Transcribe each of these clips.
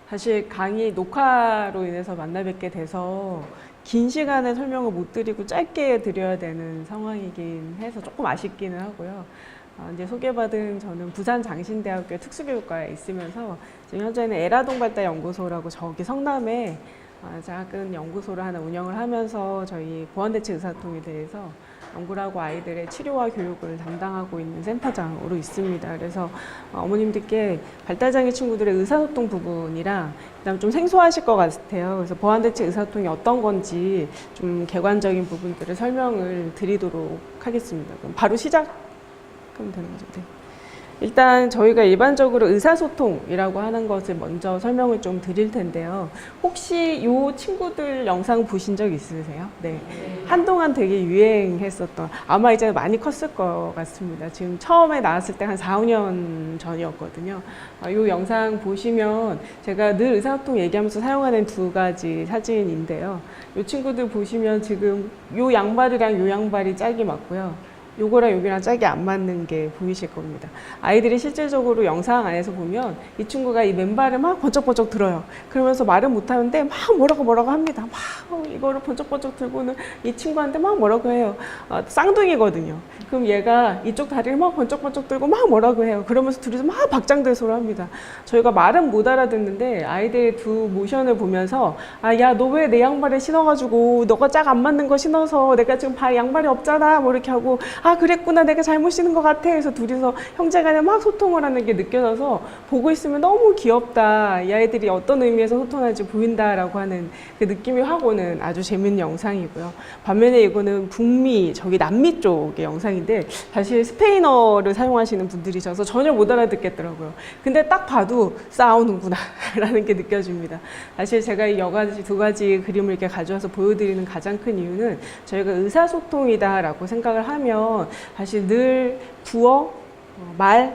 사실 강의 녹화로 인해서 만나 뵙게 돼서 긴 시간에 설명을 못 드리고 짧게 드려야 되는 상황이긴 해서 조금 아쉽기는 하고요. 이제 소개받은 저는 부산장신대학교 특수교육과에 있으면서 지금 현재는 에라동발달연구소라고 저기 성남에 작은 연구소를 하나 운영을 하면서 저희 보완대책 의사소통에 대해서 연구를 하고 아이들의 치료와 교육을 담당하고 있는 센터장으로 있습니다. 그래서 어머님들께 발달장애 친구들의 의사소통 부분이랑 그다음 좀 생소하실 것 같아요. 그래서 보완대책 의사소통이 어떤 건지 좀 객관적인 부분들을 설명을 드리도록 하겠습니다. 그럼 바로 시작하면 되는 거죠. 네. 일단 저희가 일반적으로 의사소통이라고 하는 것을 먼저 설명을 좀 드릴 텐데요. 혹시 이 친구들 영상 보신 적 있으세요? 네. 한동안 되게 유행했었던, 아마 이제 많이 컸을 것 같습니다. 지금 처음에 나왔을 때 한 4, 5년 전이었거든요. 이 영상 보시면 제가 늘 의사소통 얘기하면서 사용하는 두 가지 사진인데요. 이 친구들 보시면 지금 이 양발이랑 이 양발이 짝이 맞고요. 요거랑 여기랑 짝이 안 맞는 게 보이실 겁니다. 아이들이 실질적으로 영상 안에서 보면 이 친구가 이 맨발을 막 번쩍번쩍 들어요. 그러면서 말은 못하는데 막 뭐라고 합니다. 막 이거를 번쩍번쩍 들고는 이 친구한테 막 뭐라고 해요. 쌍둥이거든요. 그럼 얘가 이쪽 다리를 막 번쩍번쩍 들고 막 뭐라고 해요. 그러면서 둘이서 막 박장대소를 합니다. 저희가 말은 못 알아듣는데 아이들의 두 모션을 보면서 야, 너 왜 내 양발에 신어가지고 너가 짝 안 맞는 거 신어서 내가 지금 양발이 없잖아 뭐 이렇게 하고 그랬구나, 내가 잘못 신은 것 같아 해서 둘이서 형제간에 막 소통을 하는 게 느껴져서 보고 있으면 너무 귀엽다, 이 아이들이 어떤 의미에서 소통하는지 보인다라고 하는 그 느낌이 확 오는 아주 재밌는 영상이고요. 반면에 이거는 북미, 저기 남미 쪽의 영상인데 사실 스페인어를 사용하시는 분들이셔서 전혀 못 알아듣겠더라고요. 근데 딱 봐도 싸우는구나 라는 게 느껴집니다. 사실 제가 이 두 가지 그림을 이렇게 가져와서 보여드리는 가장 큰 이유는 저희가 의사소통이다 라고 생각을 하면 사실 늘 구어, 말,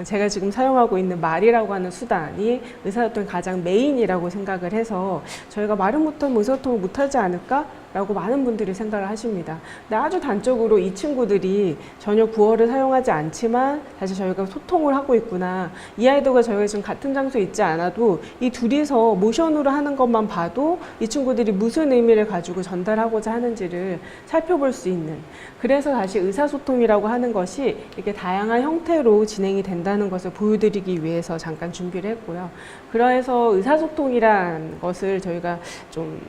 제가 지금 사용하고 있는 말이라고 하는 수단이 의사소통의 가장 메인이라고 생각을 해서 저희가 말은 못하면 의사소통을 못하지 않을까? 라고 많은 분들이 생각을 하십니다. 근데 아주 단적으로 이 친구들이 전혀 구어를 사용하지 않지만 사실 저희가 소통을 하고 있구나. 이 아이들과 저희가 지금 같은 장소에 있지 않아도 이 둘이서 모션으로 하는 것만 봐도 이 친구들이 무슨 의미를 가지고 전달하고자 하는지를 살펴볼 수 있는, 그래서 다시 의사소통이라고 하는 것이 이렇게 다양한 형태로 진행이 된다는 것을 보여드리기 위해서 잠깐 준비를 했고요. 그래서 의사소통이란 것을 저희가 좀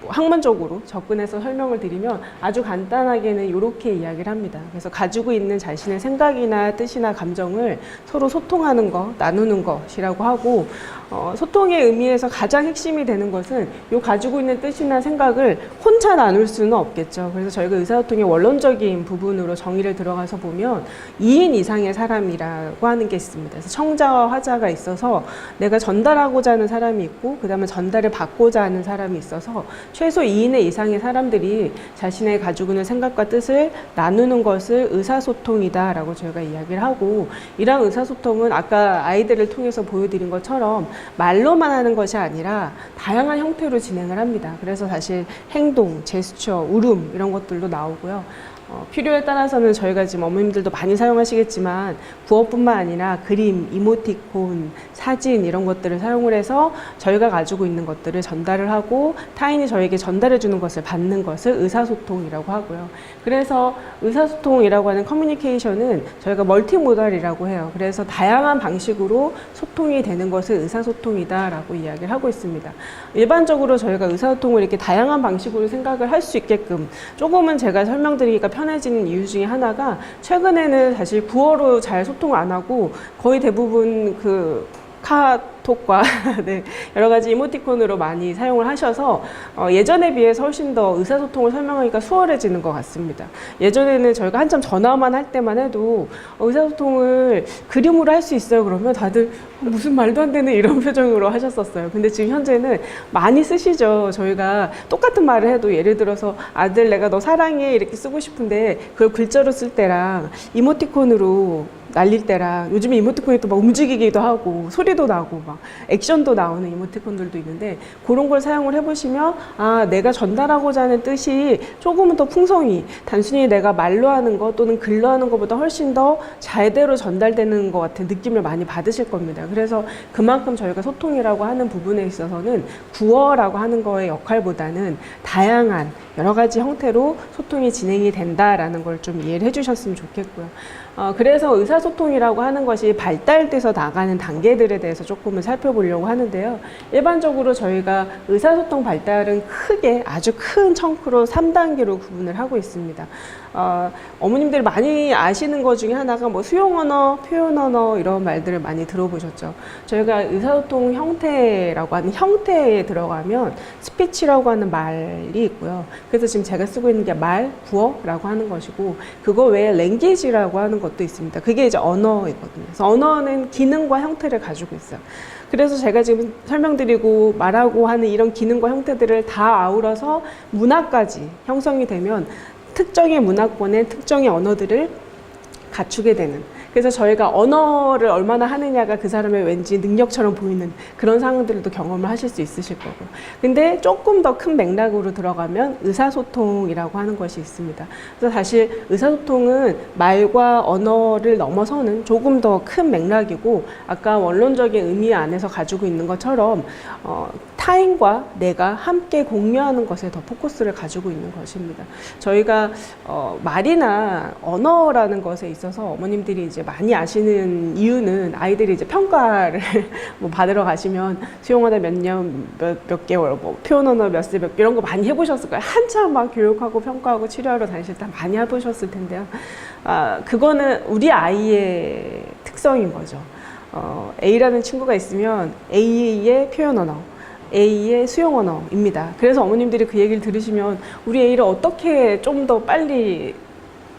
학문적으로 접근해서 설명을 드리면 아주 간단하게는 이렇게 이야기를 합니다. 그래서 가지고 있는 자신의 생각이나 뜻이나 감정을 서로 소통하는 것, 나누는 것이라고 하고, 소통의 의미에서 가장 핵심이 되는 것은 이 가지고 있는 뜻이나 생각을 혼자 나눌 수는 없겠죠. 그래서 저희가 의사소통의 원론적인 부분으로 정의를 들어가서 보면 2인 이상의 사람이라고 하는 게 있습니다. 그래서 청자와 화자가 있어서 내가 전달하고자 하는 사람이 있고, 그 다음에 전달을 받고자 하는 사람이 있어서 최소 2인 이상의 사람들이 자신의 가지고 있는 생각과 뜻을 나누는 것을 의사소통이다 라고 저희가 이야기를 하고, 이런 의사소통은 아까 아이들을 통해서 보여드린 것처럼 말로만 하는 것이 아니라 다양한 형태로 진행을 합니다. 그래서 사실 행동, 제스처, 울음 이런 것들도 나오고요. 필요에 따라서는 저희가 지금 어머님들도 많이 사용하시겠지만 구어뿐만 아니라 그림, 이모티콘, 사진 이런 것들을 사용을 해서 저희가 가지고 있는 것들을 전달을 하고 타인이 저에게 전달해 주는 것을 받는 것을 의사소통이라고 하고요. 그래서 의사소통이라고 하는 커뮤니케이션은 저희가 멀티모달이라고 해요. 그래서 다양한 방식으로 소통이 되는 것을 의사소통이다 라고 이야기를 하고 있습니다. 일반적으로 저희가 의사소통을 이렇게 다양한 방식으로 생각을 할 수 있게끔 조금은 제가 설명드리기가 편해지는 이유 중에 하나가, 최근에는 사실 구어로 잘 소통을 안 하고 거의 대부분 그 카톡과 네, 여러 가지 이모티콘으로 많이 사용을 하셔서 예전에 비해서 훨씬 더 의사소통을 설명하기가 수월해지는 것 같습니다. 예전에는 저희가 한참 전화만 할 때만 해도 의사소통을 그림으로 할 수 있어요 그러면 다들 무슨 말도 안 되는 이런 표정으로 하셨었어요. 근데 지금 현재는 많이 쓰시죠. 저희가 똑같은 말을 해도 예를 들어서 아들 내가 너 사랑해 이렇게 쓰고 싶은데 그걸 글자로 쓸 때랑 이모티콘으로 날릴 때랑 요즘에 이모티콘이 또 막 움직이기도 하고 소리도 나고 막 액션도 나오는 이모티콘들도 있는데 그런 걸 사용을 해보시면 아 내가 전달하고자 하는 뜻이 조금은 더 풍성히 단순히 내가 말로 하는 것 또는 글로 하는 것보다 훨씬 더 제대로 전달되는 것 같은 느낌을 많이 받으실 겁니다. 그래서 그만큼 저희가 소통이라고 하는 부분에 있어서는 구어라고 하는 거의 역할보다는 다양한 여러 가지 형태로 소통이 진행이 된다라는 걸 좀 이해를 해주셨으면 좋겠고요. 그래서 의사소통이라고 하는 것이 발달돼서 나가는 단계들에 대해서 조금은 살펴보려고 하는데요. 일반적으로 저희가 의사소통 발달은 크게 아주 큰 청크로 3단계로 구분을 하고 있습니다. 어머님들 많이 아시는 것 중에 하나가 뭐 수용 언어, 표현 언어 이런 말들을 많이 들어보셨죠. 저희가 의사소통 형태라고 하는 형태에 들어가면 스피치라고 하는 말이 있고요. 그래서 지금 제가 쓰고 있는 게 말, 구어라고 하는 것이고 그거 외에 랭귀지라고 하는 것도 있습니다. 그게 이제 언어이거든요. 그래서 언어는 기능과 형태를 가지고 있어요. 그래서 제가 지금 설명드리고 말하고 하는 이런 기능과 형태들을 다 아우러서 문화까지 형성이 되면 특정의 문화권의 특정의 언어들을 갖추게 되는 그래서 저희가 언어를 얼마나 하느냐가 그 사람의 왠지 능력처럼 보이는 그런 상황들도 경험을 하실 수 있으실 거고 근데 조금 더 큰 맥락으로 들어가면 의사소통이라고 하는 것이 있습니다. 그래서 사실 의사소통은 말과 언어를 넘어서는 조금 더 큰 맥락이고 아까 원론적인 의미 안에서 가지고 있는 것처럼 타인과 내가 함께 공유하는 것에 더 포커스를 가지고 있는 것입니다. 저희가 말이나 언어라는 것에 있어서 어머님들이 이제 많이 아시는 이유는 아이들이 이제 평가를 뭐 받으러 가시면 수용언어 몇 년, 몇 개월, 뭐 표현 언어 몇 세, 몇 개 이런 거 많이 해보셨을 거예요. 한참 막 교육하고 평가하고 치료하러 다니실 때 많이 해보셨을 텐데요. 그거는 우리 아이의 특성인 거죠. A라는 친구가 있으면 A의 표현 언어, A의 수용 언어입니다. 그래서 어머님들이 그 얘기를 들으시면 우리 A를 어떻게 좀 더 빨리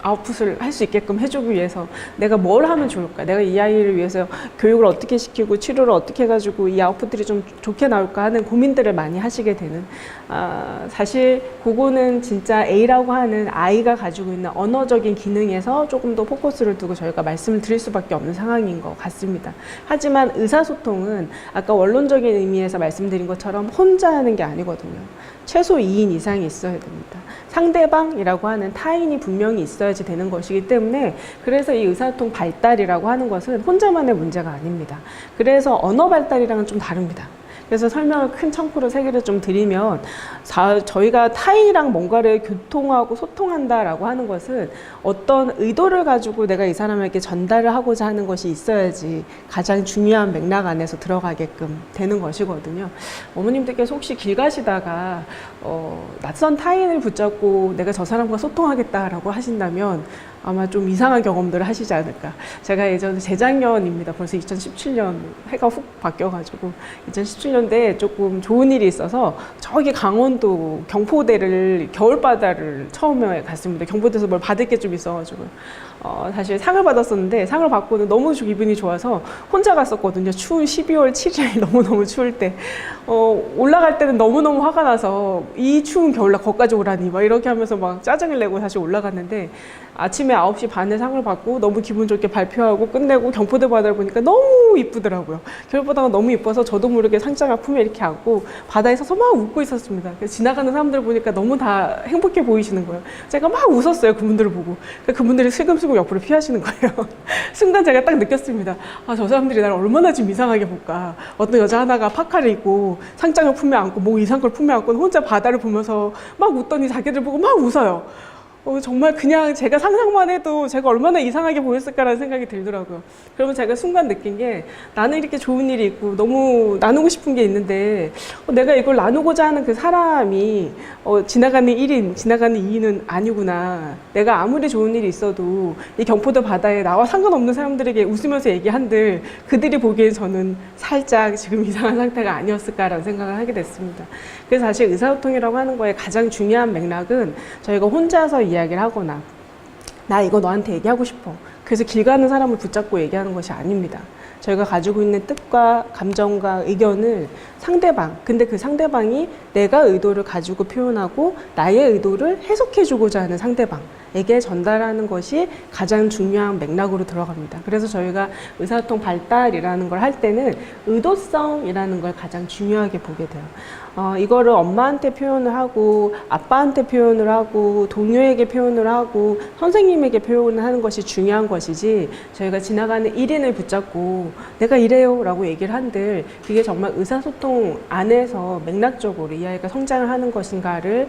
아웃풋을 할 수 있게끔 해주기 위해서 내가 뭘 하면 좋을까? 내가 이 아이를 위해서 교육을 어떻게 시키고 치료를 어떻게 해가지고 이 아웃풋들이 좀 좋게 나올까 하는 고민들을 많이 하시게 되는 사실 그거는 진짜 A라고 하는 아이가 가지고 있는 언어적인 기능에서 조금 더 포커스를 두고 저희가 말씀을 드릴 수밖에 없는 상황인 것 같습니다. 하지만 의사소통은 아까 원론적인 의미에서 말씀드린 것처럼 혼자 하는 게 아니거든요. 최소 2인 이상이 있어야 됩니다. 상대방이라고 하는 타인이 분명히 있어야지 되는 것이기 때문에 그래서 이 의사소통 발달이라고 하는 것은 혼자만의 문제가 아닙니다. 그래서 언어 발달이랑은 좀 다릅니다. 그래서 설명을 큰 청구로 세 개를 좀 드리면 저희가 타인이랑 뭔가를 교통하고 소통한다라고 하는 것은 어떤 의도를 가지고 내가 이 사람에게 전달을 하고자 하는 것이 있어야지 가장 중요한 맥락 안에서 들어가게끔 되는 것이거든요. 어머님들께서 혹시 길 가시다가 낯선 타인을 붙잡고 내가 저 사람과 소통하겠다라고 하신다면 아마 좀 이상한 경험들을 하시지 않을까. 제가 예전에 재작년입니다. 벌써 2017년 해가 훅 바뀌어가지고 2017년도에 조금 좋은 일이 있어서 저기 강원도 경포대를 겨울바다를 처음에 갔습니다. 경포대에서 뭘 받을 게 좀 있어가지고 사실 상을 받았었는데 상을 받고는 너무 기분이 좋아서 혼자 갔었거든요. 추운 12월 7일 너무너무 추울 때 올라갈 때는 너무너무 화가 나서 이 추운 겨울날 거기까지 오라니 막 이렇게 하면서 막 짜증을 내고 다시 올라갔는데 아침에 9시 반에 상을 받고 너무 기분 좋게 발표하고 끝내고 경포대 바다를 보니까 너무 이쁘더라고요. 겨울바다가 너무 이뻐서 저도 모르게 상장을 품에 이렇게 안고 바다에 서서 막 웃고 있었습니다. 그래서 지나가는 사람들 보니까 너무 다 행복해 보이시는 거예요. 제가 막 웃었어요. 그분들을 보고. 그분들이 슬금슬금 옆으로 피하시는 거예요. 순간 제가 딱 느꼈습니다. 저 사람들이 나를 얼마나 좀 이상하게 볼까. 어떤 여자 하나가 파카를 입고 상장을 품에 안고 뭐 이상한 걸 품에 안고 혼자 바다를 보면서 막 웃더니 자기들 보고 막 웃어요. 정말 그냥 제가 상상만 해도 제가 얼마나 이상하게 보였을까라는 생각이 들더라고요. 그러면 제가 순간 느낀 게 나는 이렇게 좋은 일이 있고 너무 나누고 싶은 게 있는데 내가 이걸 나누고자 하는 그 사람이 지나가는 1인, 지나가는 2인은 아니구나. 내가 아무리 좋은 일이 있어도 이 경포도 바다에 나와 상관없는 사람들에게 웃으면서 얘기한들 그들이 보기엔 저는 살짝 지금 이상한 상태가 아니었을까라는 생각을 하게 됐습니다. 그래서 사실 의사소통이라고 하는 거에 가장 중요한 맥락은 저희가 혼자서 이야기를 하거나 나 이거 너한테 얘기하고 싶어. 그래서 길 가는 사람을 붙잡고 얘기하는 것이 아닙니다. 저희가 가지고 있는 뜻과 감정과 의견을 상대방, 근데 그 상대방이 내가 의도를 가지고 표현하고 나의 의도를 해석해 주고자 하는 상대방 아이에게 전달하는 것이 가장 중요한 맥락으로 들어갑니다. 그래서 저희가 의사소통 발달이라는 걸 할 때는 의도성이라는 걸 가장 중요하게 보게 돼요. 이거를 엄마한테 표현을 하고 아빠한테 표현을 하고 동료에게 표현을 하고 선생님에게 표현을 하는 것이 중요한 것이지, 저희가 지나가는 1인을 붙잡고 내가 이래요 라고 얘기를 한들 그게 정말 의사소통 안에서 맥락적으로 이 아이가 성장을 하는 것인가를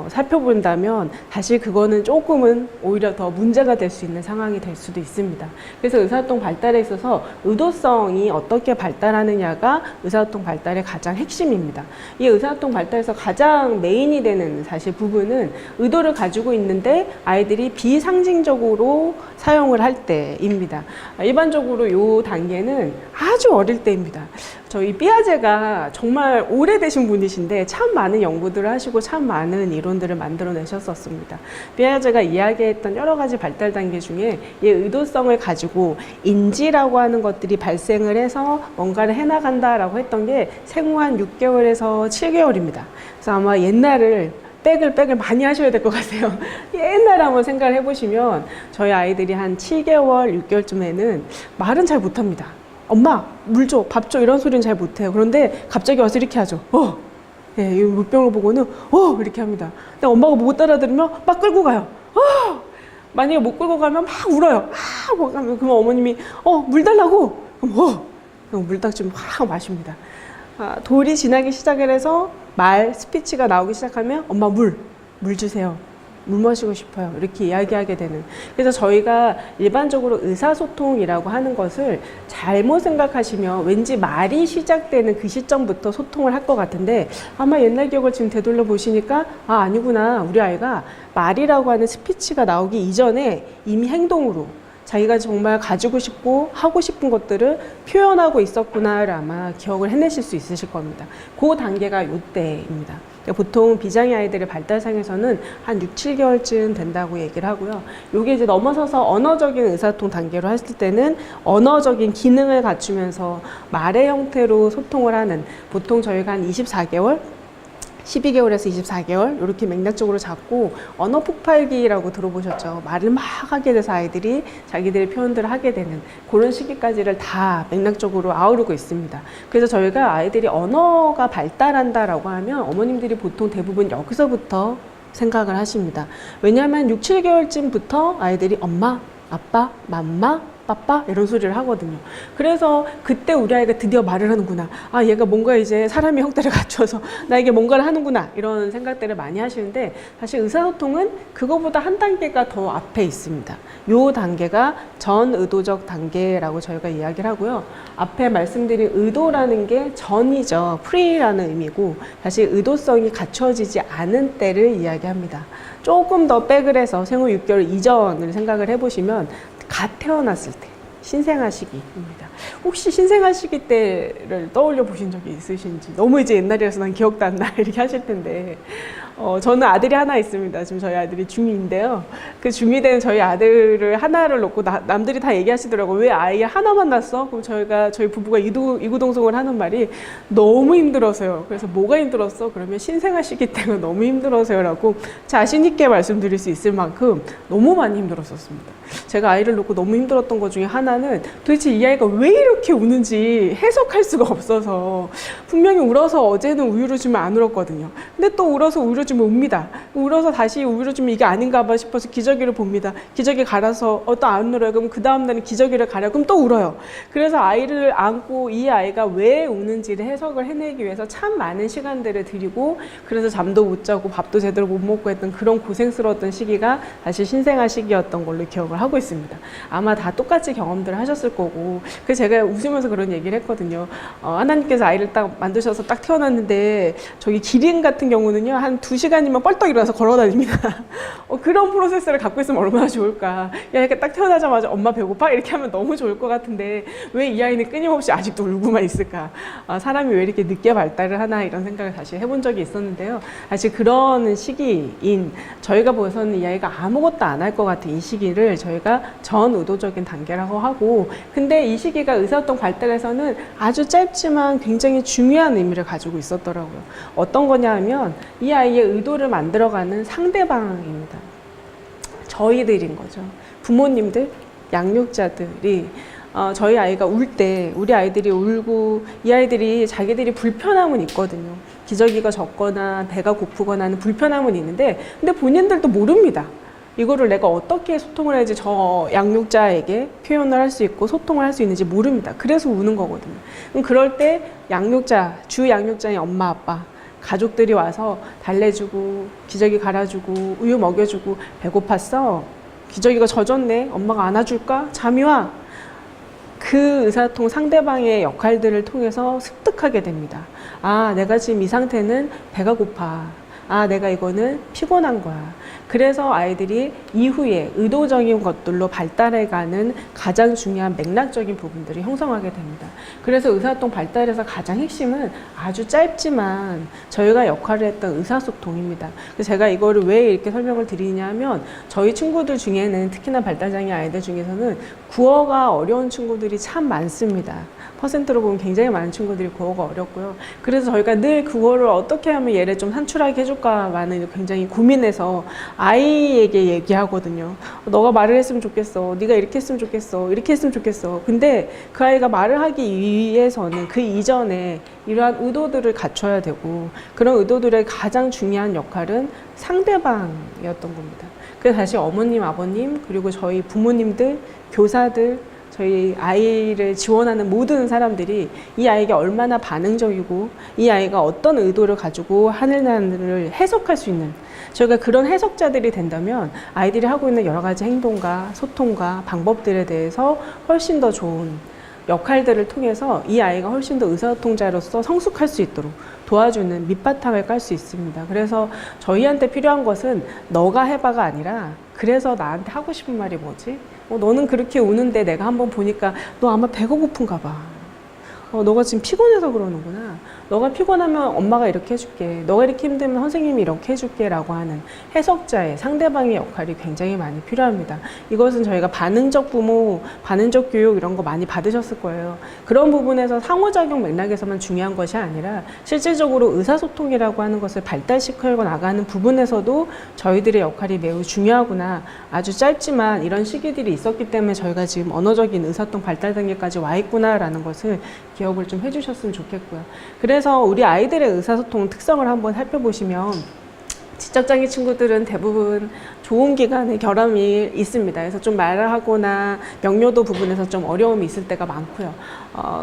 살펴본다면 사실 그거는 조금은 오히려 더 문제가 될 수 있는 상황이 될 수도 있습니다. 그래서 의사소통 발달에 있어서 의도성이 어떻게 발달하느냐가 의사소통 발달의 가장 핵심입니다. 이 의사소통 발달에서 가장 메인이 되는 사실 부분은 의도를 가지고 있는데 아이들이 비상징적으로 사용을 할 때입니다. 일반적으로 이 단계는 아주 어릴 때입니다. 저희 삐아제가 정말 오래되신 분이신데 참 많은 연구들을 하시고 참 많은 이론들을 만들어내셨었습니다. 삐아제가 이야기했던 여러 가지 발달 단계 중에 이 의도성을 가지고 인지라고 하는 것들이 발생을 해서 뭔가를 해나간다라고 했던 게 생후 한 6개월에서 7개월입니다. 그래서 아마 옛날을 백을 많이 하셔야 될 것 같아요. 옛날에 한번 생각을 해보시면 저희 아이들이 한 7개월, 6개월쯤에는 말은 잘 못합니다. 엄마, 물 줘, 밥 줘, 이런 소리는 잘 못해요. 그런데 갑자기 와서 이렇게 하죠. 예, 이 물병을 보고는, 이렇게 합니다. 근데 엄마가 못 알아들으면 막 끌고 가요. 만약에 못 끌고 가면 막 울어요. 그러면 어머님이, 물 달라고! 그럼, 물 딱 좀 확 마십니다. 돌이 지나기 시작을 해서 스피치가 나오기 시작하면 엄마 물 주세요. 물 마시고 싶어요. 이렇게 이야기하게 되는. 그래서 저희가 일반적으로 의사소통이라고 하는 것을 잘못 생각하시면 왠지 말이 시작되는 그 시점부터 소통을 할 것 같은데, 아마 옛날 기억을 지금 되돌려 보시니까 아니구나. 우리 아이가 말이라고 하는 스피치가 나오기 이전에 이미 행동으로 자기가 정말 가지고 싶고 하고 싶은 것들을 표현하고 있었구나를 아마 기억을 해내실 수 있으실 겁니다. 그 단계가 이때입니다. 보통 비장애 아이들의 발달상에서는 한 6, 7개월쯤 된다고 얘기를 하고요. 요게 이제 넘어서서 언어적인 의사소통 단계로 했을 때는 언어적인 기능을 갖추면서 말의 형태로 소통을 하는, 보통 저희가 한 24개월, 12개월에서 24개월 이렇게 맥락적으로 잡고, 언어 폭발기라고 들어보셨죠? 말을 막 하게 돼서 아이들이 자기들의 표현들을 하게 되는 그런 시기까지를 다 맥락적으로 아우르고 있습니다. 그래서 저희가 아이들이 언어가 발달한다라고 하면 어머님들이 보통 대부분 여기서부터 생각을 하십니다. 왜냐하면 6, 7개월쯤부터 아이들이 엄마, 아빠, 맘마, 빠빠 이런 소리를 하거든요. 그래서 그때 우리 아이가 드디어 말을 하는구나. 얘가 뭔가 이제 사람의 형태를 갖춰서 나에게 뭔가를 하는구나. 이런 생각들을 많이 하시는데, 사실 의사소통은 그거보다 한 단계가 더 앞에 있습니다. 요 단계가 전의도적 단계라고 저희가 이야기를 하고요. 앞에 말씀드린 의도라는 게 전이죠. 프리라는 의미고, 사실 의도성이 갖춰지지 않은 때를 이야기합니다. 조금 더 백을 해서 생후 6개월 이전을 생각을 해보시면 갓 태어났을 때, 신생아 시기입니다. 혹시 신생아 시기 때를 떠올려 보신 적이 있으신지? 너무 이제 옛날이라서 난 기억도 안 나 이렇게 하실 텐데, 저는 아들이 하나 있습니다. 지금 저희 아들이 중2인데요. 그 중2 된 저희 아들을 하나를 놓고 남들이 다 얘기하시더라고요. 왜 아이 하나만 낳았어? 그럼 저희 부부가 이구동성을 하는 말이 너무 힘들어서요. 그래서 뭐가 힘들었어? 그러면 신생아 시기 때가 너무 힘들어서요 라고 자신 있게 말씀드릴 수 있을 만큼 너무 많이 힘들었었습니다. 제가 아이를 놓고 너무 힘들었던 것 중에 하나는 도대체 이 아이가 왜 이렇게 우는지 해석할 수가 없어서, 분명히 울어서 어제는 우유를 주면 안 울었거든요. 근데 또 울어서 우유를 주면 웁니다. 울어서 다시 우유를 주면 이게 아닌가 봐 싶어서 기저귀를 봅니다. 기저귀 갈아서 또 안 울어요. 그럼 그 다음 날은 기저귀를 갈아요. 그럼 또 울어요. 그래서 아이를 안고 이 아이가 왜 우는지를 해석을 해내기 위해서 참 많은 시간들을 들이고, 그래서 잠도 못 자고 밥도 제대로 못 먹고 했던 그런 고생스러웠던 시기가 사실 신생아 시기였던 걸로 기억을 하고 있습니다. 아마 다 똑같이 경험들을 하셨을 거고, 그래서 제가 웃으면서 그런 얘기를 했거든요. 하나님께서 아이를 딱 만드셔서 딱 태어났는데, 저기 기린 같은 경우는요 한 2시간이면 뻘떡 일어나서 걸어다닙니다. 그런 프로세스를 갖고 있으면 얼마나 좋을까. 야, 이렇게 딱 태어나자마자 엄마 배고파? 이렇게 하면 너무 좋을 것 같은데 왜 이 아이는 끊임없이 아직도 울고만 있을까. 사람이 왜 이렇게 늦게 발달을 하나, 이런 생각을 다시 해본 적이 있었는데요. 사실 그런 시기인, 저희가 보서는 이 아이가 아무것도 안 할 것 같은 이 시기를 저희가 전의도적인 단계라고 하고, 근데 이 시기가 의사소통 발달에서는 아주 짧지만 굉장히 중요한 의미를 가지고 있었더라고요. 어떤 거냐 하면 이 아이의 의도를 만들어가는 상대방입니다. 저희들인 거죠. 부모님들, 양육자들이 저희 아이가 울 때 우리 아이들이 울고 이 아이들이 자기들이 불편함은 있거든요. 기저귀가 젖거나 배가 고프거나 하는 불편함은 있는데 근데 본인들도 모릅니다. 이거를 내가 어떻게 소통을 해야지 저 양육자에게 표현을 할 수 있고 소통을 할 수 있는지 모릅니다. 그래서 우는 거거든요. 그럼 그럴 때 양육자, 주 양육자인 엄마, 아빠, 가족들이 와서 달래주고 기저귀 갈아주고 우유 먹여주고 배고팠어? 기저귀가 젖었네? 엄마가 안아줄까? 잠이 와? 그 의사소통 상대방의 역할들을 통해서 습득하게 됩니다. 아, 내가 지금 이 상태는 배가 고파. 아, 내가 이거는 피곤한 거야. 그래서 아이들이 이후에 의도적인 것들로 발달해가는 가장 중요한 맥락적인 부분들이 형성하게 됩니다. 그래서 의사소통 발달에서 가장 핵심은 아주 짧지만 저희가 역할을 했던 의사소통입니다. 그래서 제가 이거를 왜 이렇게 설명을 드리냐 하면 저희 친구들 중에는 특히나 발달장애 아이들 중에서는 구어가 어려운 친구들이 참 많습니다. 퍼센트로 보면 굉장히 많은 친구들이 구어가 어렵고요. 그래서 저희가 늘 그거를 어떻게 하면 얘를 좀 산출하게 해줄까라는 굉장히 고민해서 아이에게 얘기하거든요. 너가 말을 했으면 좋겠어. 네가 이렇게 했으면 좋겠어. 이렇게 했으면 좋겠어. 근데 그 아이가 말을 하기 위해서는 그 이전에 이러한 의도들을 갖춰야 되고 그런 의도들의 가장 중요한 역할은 상대방이었던 겁니다. 그래서 다시 어머님, 아버님, 그리고 저희 부모님들, 교사들, 저희 아이를 지원하는 모든 사람들이 이 아이에게 얼마나 반응적이고 이 아이가 어떤 의도를 가지고 하느냐를 해석할 수 있는 저희가 그런 해석자들이 된다면 아이들이 하고 있는 여러 가지 행동과 소통과 방법들에 대해서 훨씬 더 좋은 역할들을 통해서 이 아이가 훨씬 더 의사소통자로서 성숙할 수 있도록 도와주는 밑바탕을 깔 수 있습니다. 그래서 저희한테 필요한 것은 너가 해봐가 아니라 그래서 나한테 하고 싶은 말이 뭐지? 너는 그렇게 우는데 내가 한번 보니까 너 아마 배가 고픈가 봐. 너가 지금 피곤해서 그러는구나. 너가 피곤하면 엄마가 이렇게 해줄게. 너가 이렇게 힘들면 선생님이 이렇게 해줄게 라고 하는 해석자의 상대방의 역할이 굉장히 많이 필요합니다. 이것은 저희가 반응적 부모, 반응적 교육 이런 거 많이 받으셨을 거예요. 그런 부분에서 상호작용 맥락에서만 중요한 것이 아니라 실질적으로 의사소통이라고 하는 것을 발달시키고 나가는 부분에서도 저희들의 역할이 매우 중요하구나. 아주 짧지만 이런 시기들이 있었기 때문에 저희가 지금 언어적인 의사소통 발달 단계까지 와 있구나 라는 것을 기억을 좀 해주셨으면 좋겠고요. 그래서 우리 아이들의 의사소통 특성을 한번 살펴보시면 지적장애 친구들은 대부분 좋은 기간에 결함이 있습니다. 그래서 좀 말을 하거나 명료도 부분에서 좀 어려움이 있을 때가 많고요.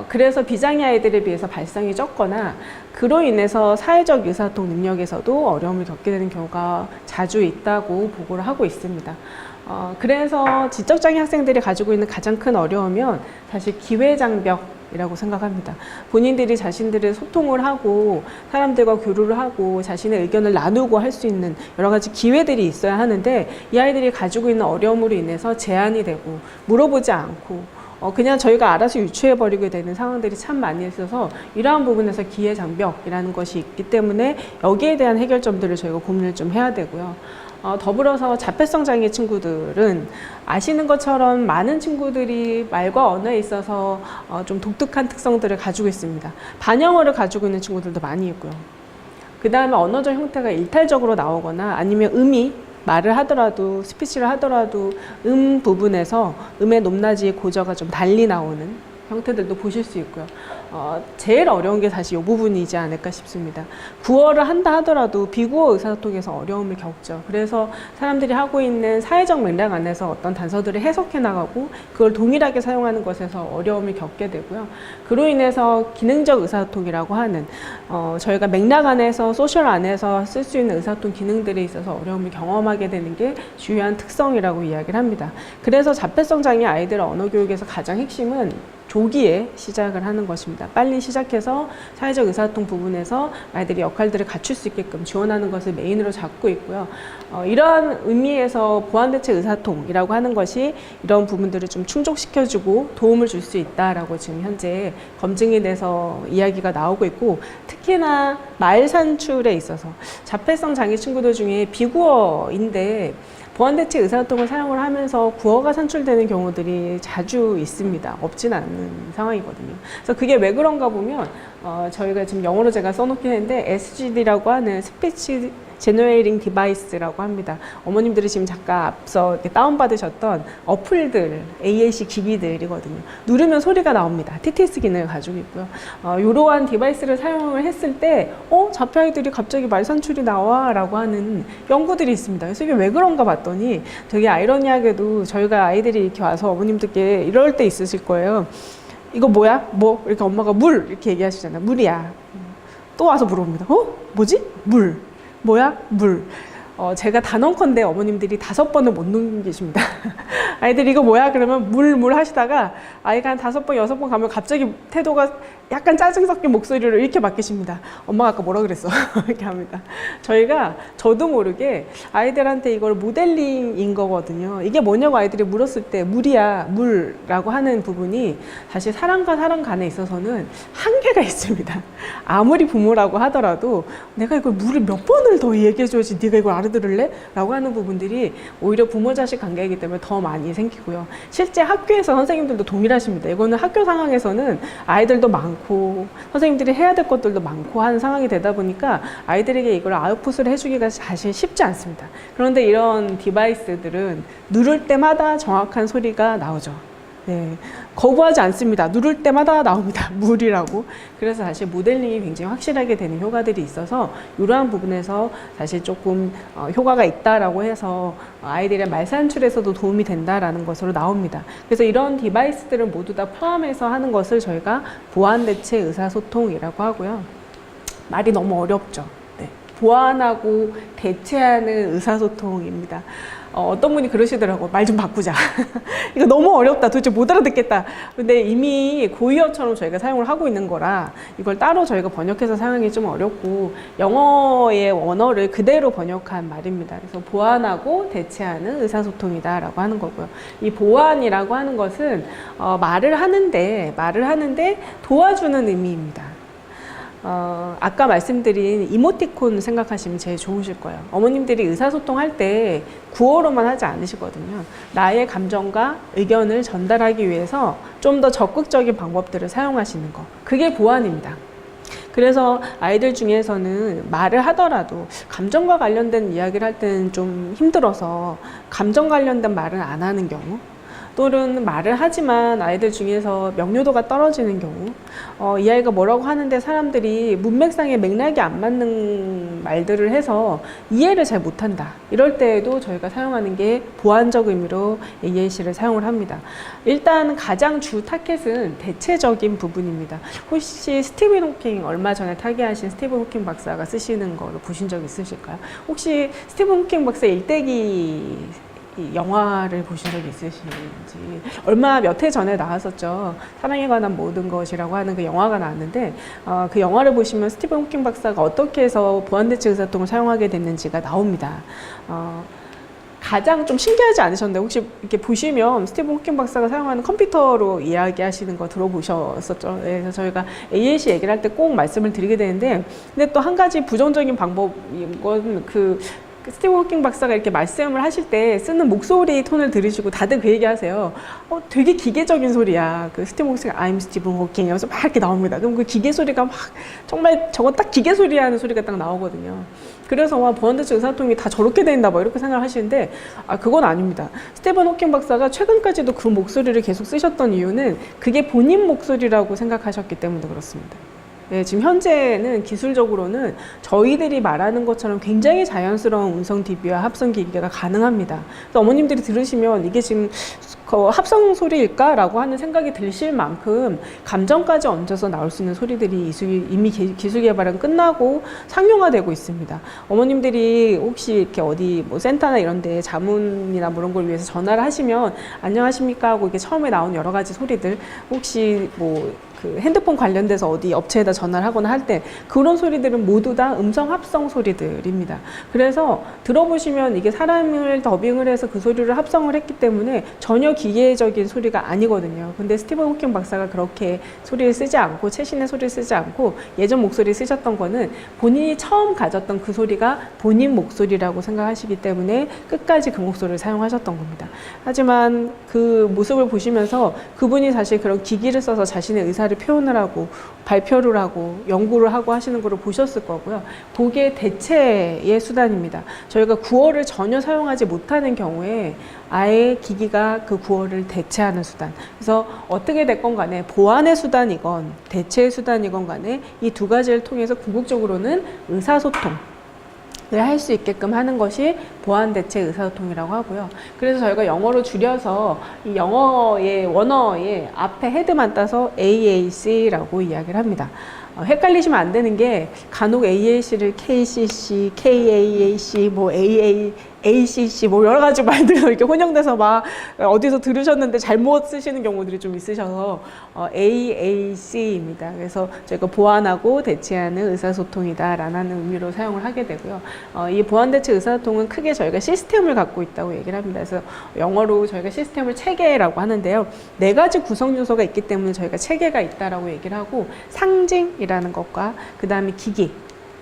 그래서 비장애 아이들에 비해서 발성이 적거나 그로 인해서 사회적 의사소통 능력에서도 어려움을 겪게 되는 경우가 자주 있다고 보고를 하고 있습니다. 그래서 지적장애 학생들이 가지고 있는 가장 큰 어려움은 사실 기회장벽이라고 생각합니다. 본인들이 자신들의 소통을 하고 사람들과 교류를 하고 자신의 의견을 나누고 할 수 있는 여러 가지 기회들이 있어야 하는데 이 아이들이 가지고 있는 어려움으로 인해서 제한이 되고 물어보지 않고 그냥 저희가 알아서 유추해버리게 되는 상황들이 참 많이 있어서 이러한 부분에서 기회장벽이라는 것이 있기 때문에 여기에 대한 해결점들을 저희가 고민을 좀 해야 되고요. 더불어서 자폐성 장애 친구들은 아시는 것처럼 많은 친구들이 말과 언어에 있어서 좀 독특한 특성들을 가지고 있습니다. 반영어를 가지고 있는 친구들도 많이 있고요. 그 다음에 언어적 형태가 일탈적으로 나오거나 아니면 말을 하더라도 스피치를 하더라도 부분에서 음의 높낮이 고저가 좀 달리 나오는 형태들도 보실 수 있고요. 제일 어려운 게 사실 이 부분이지 않을까 싶습니다. 구어를 한다 하더라도 비구어 의사소통에서 어려움을 겪죠. 그래서 사람들이 하고 있는 사회적 맥락 안에서 어떤 단서들을 해석해 나가고 그걸 동일하게 사용하는 것에서 어려움을 겪게 되고요. 그로 인해서 기능적 의사소통이라고 하는 저희가 맥락 안에서 소셜 안에서 쓸 수 있는 의사소통 기능들에 있어서 어려움을 경험하게 되는 게 주요한 특성이라고 이야기를 합니다. 그래서 자폐성 장애 아이들 언어 교육에서 가장 핵심은 조기에 시작을 하는 것입니다. 빨리 시작해서 사회적 의사소통 부분에서 아이들이 역할들을 갖출 수 있게끔 지원하는 것을 메인으로 잡고 있고요. 이러한 의미에서 보완대책 의사소통이라고 하는 것이 이런 부분들을 좀 충족시켜주고 도움을 줄 수 있다라고 지금 현재 검증이 돼서 이야기가 나오고 있고 특히나 말 산출에 있어서 자폐성 장애 친구들 중에 비구어인데 보완대책 의사소통을 사용을 하면서 구어가 산출되는 경우들이 자주 있습니다. 없진 않는 상황이거든요. 그래서 그게 왜 그런가 보면 저희가 지금 영어로 제가 써놓긴 했는데 SGD라고 하는 스피치 제너레이팅 디바이스라고 합니다. 어머님들이 지금 잠깐 앞서 이렇게 다운받으셨던 어플들, AAC 기기들이거든요. 누르면 소리가 나옵니다. TTS 기능을 가지고 있고요. 이러한 디바이스를 사용을 했을 때 자폐 아이들이 갑자기 말 산출이 나와 라고 하는 연구들이 있습니다. 그래서 이게 왜 그런가 봤더니 되게 아이러니하게도 저희가 아이들이 이렇게 와서 어머님들께 이럴 때 있으실 거예요. 이거 뭐야? 뭐? 이렇게 엄마가 물 이렇게 얘기하시잖아요. 물이야. 또 와서 물어봅니다. 뭐지? 물. 뭐야? 물. 제가 단언컨대 어머님들이 5번을 못 넘기십니다. 아이들이 이거 뭐야? 그러면 물 하시다가 아이가 한 5번, 6번 가면 갑자기 태도가 약간 짜증 섞인 목소리로 이렇게 바뀌십니다. 엄마가 아까 뭐라 그랬어? 이렇게 합니다. 저도 모르게 아이들한테 이걸 모델링인 거거든요. 이게 뭐냐고 아이들이 물었을 때 물이야, 물라고 하는 부분이 사실 사람과 사람 간에 있어서는 한계가 있습니다. 아무리 부모라고 하더라도 내가 이걸 물을 몇 번을 더 얘기해줘야지 네가 이걸 알아들을래? 라고 하는 부분들이 오히려 부모-자식 관계이기 때문에 더 많이 생기고요. 실제 학교에서 선생님들도 동일하십니다. 이거는 학교 상황에서는 아이들도 많고 선생님들이 해야 될 것들도 많고 하는 상황이 되다 보니까 아이들에게 이걸 아웃풋을 해주기가 사실 쉽지 않습니다. 그런데 이런 디바이스들은 누를 때마다 정확한 소리가 나오죠. 네, 거부하지 않습니다. 누를 때마다 나옵니다. 물이라고. 그래서 사실 모델링이 굉장히 확실하게 되는 효과들이 있어서 이러한 부분에서 사실 조금 효과가 있다라고 해서 아이들의 말 산출에서도 도움이 된다라는 것으로 나옵니다. 그래서 이런 디바이스들을 모두 다 포함해서 하는 것을 저희가 보완대체 의사소통이라고 하고요. 말이 너무 어렵죠. 네, 보완하고 대체하는 의사소통입니다. 어떤 분이 그러시더라고요. 말 좀 바꾸자. 이거 너무 어렵다. 도대체 못 알아듣겠다. 근데 이미 고유어처럼 저희가 사용을 하고 있는 거라 이걸 따로 저희가 번역해서 사용하기 좀 어렵고 영어의 원어를 그대로 번역한 말입니다. 그래서 보완하고 대체하는 의사소통이다라고 하는 거고요. 이 보완이라고 하는 것은 말을 하는데 도와주는 의미입니다. 아까 말씀드린 이모티콘 생각하시면 제일 좋으실 거예요. 어머님들이 의사소통할 때 구어로만 하지 않으시거든요. 나의 감정과 의견을 전달하기 위해서 좀 더 적극적인 방법들을 사용하시는 거. 그게 보완입니다. 그래서 아이들 중에서는 말을 하더라도 감정과 관련된 이야기를 할 때는 좀 힘들어서 감정 관련된 말은 안 하는 경우, 또는 말을 하지만 아이들 중에서 명료도가 떨어지는 경우, 이 아이가 뭐라고 하는데 사람들이 문맥상의 맥락이 안 맞는 말들을 해서 이해를 잘 못한다. 이럴 때에도 저희가 사용하는 게 보완적 의미로 AAC를 사용을 합니다. 일단 가장 주 타겟은 대체적인 부분입니다. 혹시 스티븐 호킹, 얼마 전에 타계하신 스티븐 호킹 박사가 쓰시는 거를 보신 적 있으실까요? 혹시 스티븐 호킹 박사 일대기 이 영화를 보신 적 있으신지, 얼마 몇 해 전에 나왔었죠. 사랑에 관한 모든 것이라고 하는 그 영화가 나왔는데, 그 영화를 보시면 스티븐 호킹 박사가 어떻게 해서 보완대체 의사소통을 사용하게 됐는지가 나옵니다. 가장 좀 신기하지 않으셨나요? 혹시 이렇게 보시면 스티븐 호킹 박사가 사용하는 컴퓨터로 이야기하시는 거 들어보셨었죠? 네, 그래서 저희가 AAC 얘기를 할 때 꼭 말씀을 드리게 되는데, 근데 또 한 가지 부정적인 방법인 건 스티븐 호킹 박사가 이렇게 말씀을 하실 때 쓰는 목소리 톤을 들으시고 다들 그 얘기 하세요. 되게 기계적인 소리야. 그 스티븐 호킹가 I'm 스티븐 호킹 하면서 막 이렇게 나옵니다. 그럼 그 기계 소리가 막 정말 저거 딱 기계 소리 하는 소리가 딱 나오거든요. 그래서 와, 보완대체 의사소통이 다 저렇게 돼 있나 봐 이렇게 생각을 하시는데 그건 아닙니다. 스티븐 호킹 박사가 최근까지도 그 목소리를 계속 쓰셨던 이유는 그게 본인 목소리라고 생각하셨기 때문에 그렇습니다. 네, 지금 현재는 기술적으로는 저희들이 말하는 것처럼 굉장히 자연스러운 음성 DB와 합성 기계가 가능합니다. 그래서 어머님들이 들으시면 이게 지금 합성 소리일까? 라고 하는 생각이 드실 만큼 감정까지 얹어서 나올 수 있는 소리들이 이미 기술 개발은 끝나고 상용화되고 있습니다. 어머님들이 혹시 이렇게 어디 뭐 센터나 이런 데 자문이나 뭐 이런 걸 위해서 전화를 하시면 안녕하십니까? 하고 이게 처음에 나온 여러 가지 소리들, 혹시 뭐 그 핸드폰 관련돼서 어디 업체에다 전화를 하거나 할 때 그런 소리들은 모두 다 음성 합성 소리들입니다. 그래서 들어보시면 이게 사람을 더빙을 해서 그 소리를 합성을 했기 때문에 전혀 기계적인 소리가 아니거든요. 근데 스티븐 호킹 박사가 그렇게 소리를 쓰지 않고 최신의 소리를 쓰지 않고 예전 목소리 쓰셨던 거는 본인이 처음 가졌던 그 소리가 본인 목소리라고 생각하시기 때문에 끝까지 그 목소리를 사용하셨던 겁니다. 하지만 그 모습을 보시면서 그분이 사실 그런 기기를 써서 자신의 의사를 의사를 표현을 하고 발표를 하고 연구를 하고 하시는 거를 보셨을 거고요. 그게 대체의 수단입니다. 저희가 구어를 전혀 사용하지 못하는 경우에 아예 기기가 그 구어를 대체하는 수단. 그래서 어떻게 됐건 간에 보완의 수단이건 대체의 수단이건 간에 이 두 가지를 통해서 궁극적으로는 의사소통을 할 수 있게끔 하는 것이 보완 대체 의사소통이라고 하고요. 그래서 저희가 영어로 줄여서 이 영어의 원어의 앞에 헤드만 따서 AAC라고 이야기를 합니다. 헷갈리시면 안 되는 게 간혹 AAC를 KCC, KAAC, 뭐 AA, ACC 뭐 여러 가지 말들로 이렇게 혼용돼서 막 어디서 들으셨는데 잘못 쓰시는 경우들이 좀 있으셔서 AAC입니다. 그래서 저희가 보완하고 대체하는 의사소통이다라는 의미로 사용을 하게 되고요. 이 보완 대체 의사소통은 크게 저희가 시스템을 갖고 있다고 얘기를 합니다. 그래서 영어로 저희가 시스템을 체계라고 하는데요. 4가지 구성 요소가 있기 때문에 저희가 체계가 있다라고 얘기를 하고 상징이라는 것과 그 다음에 기기,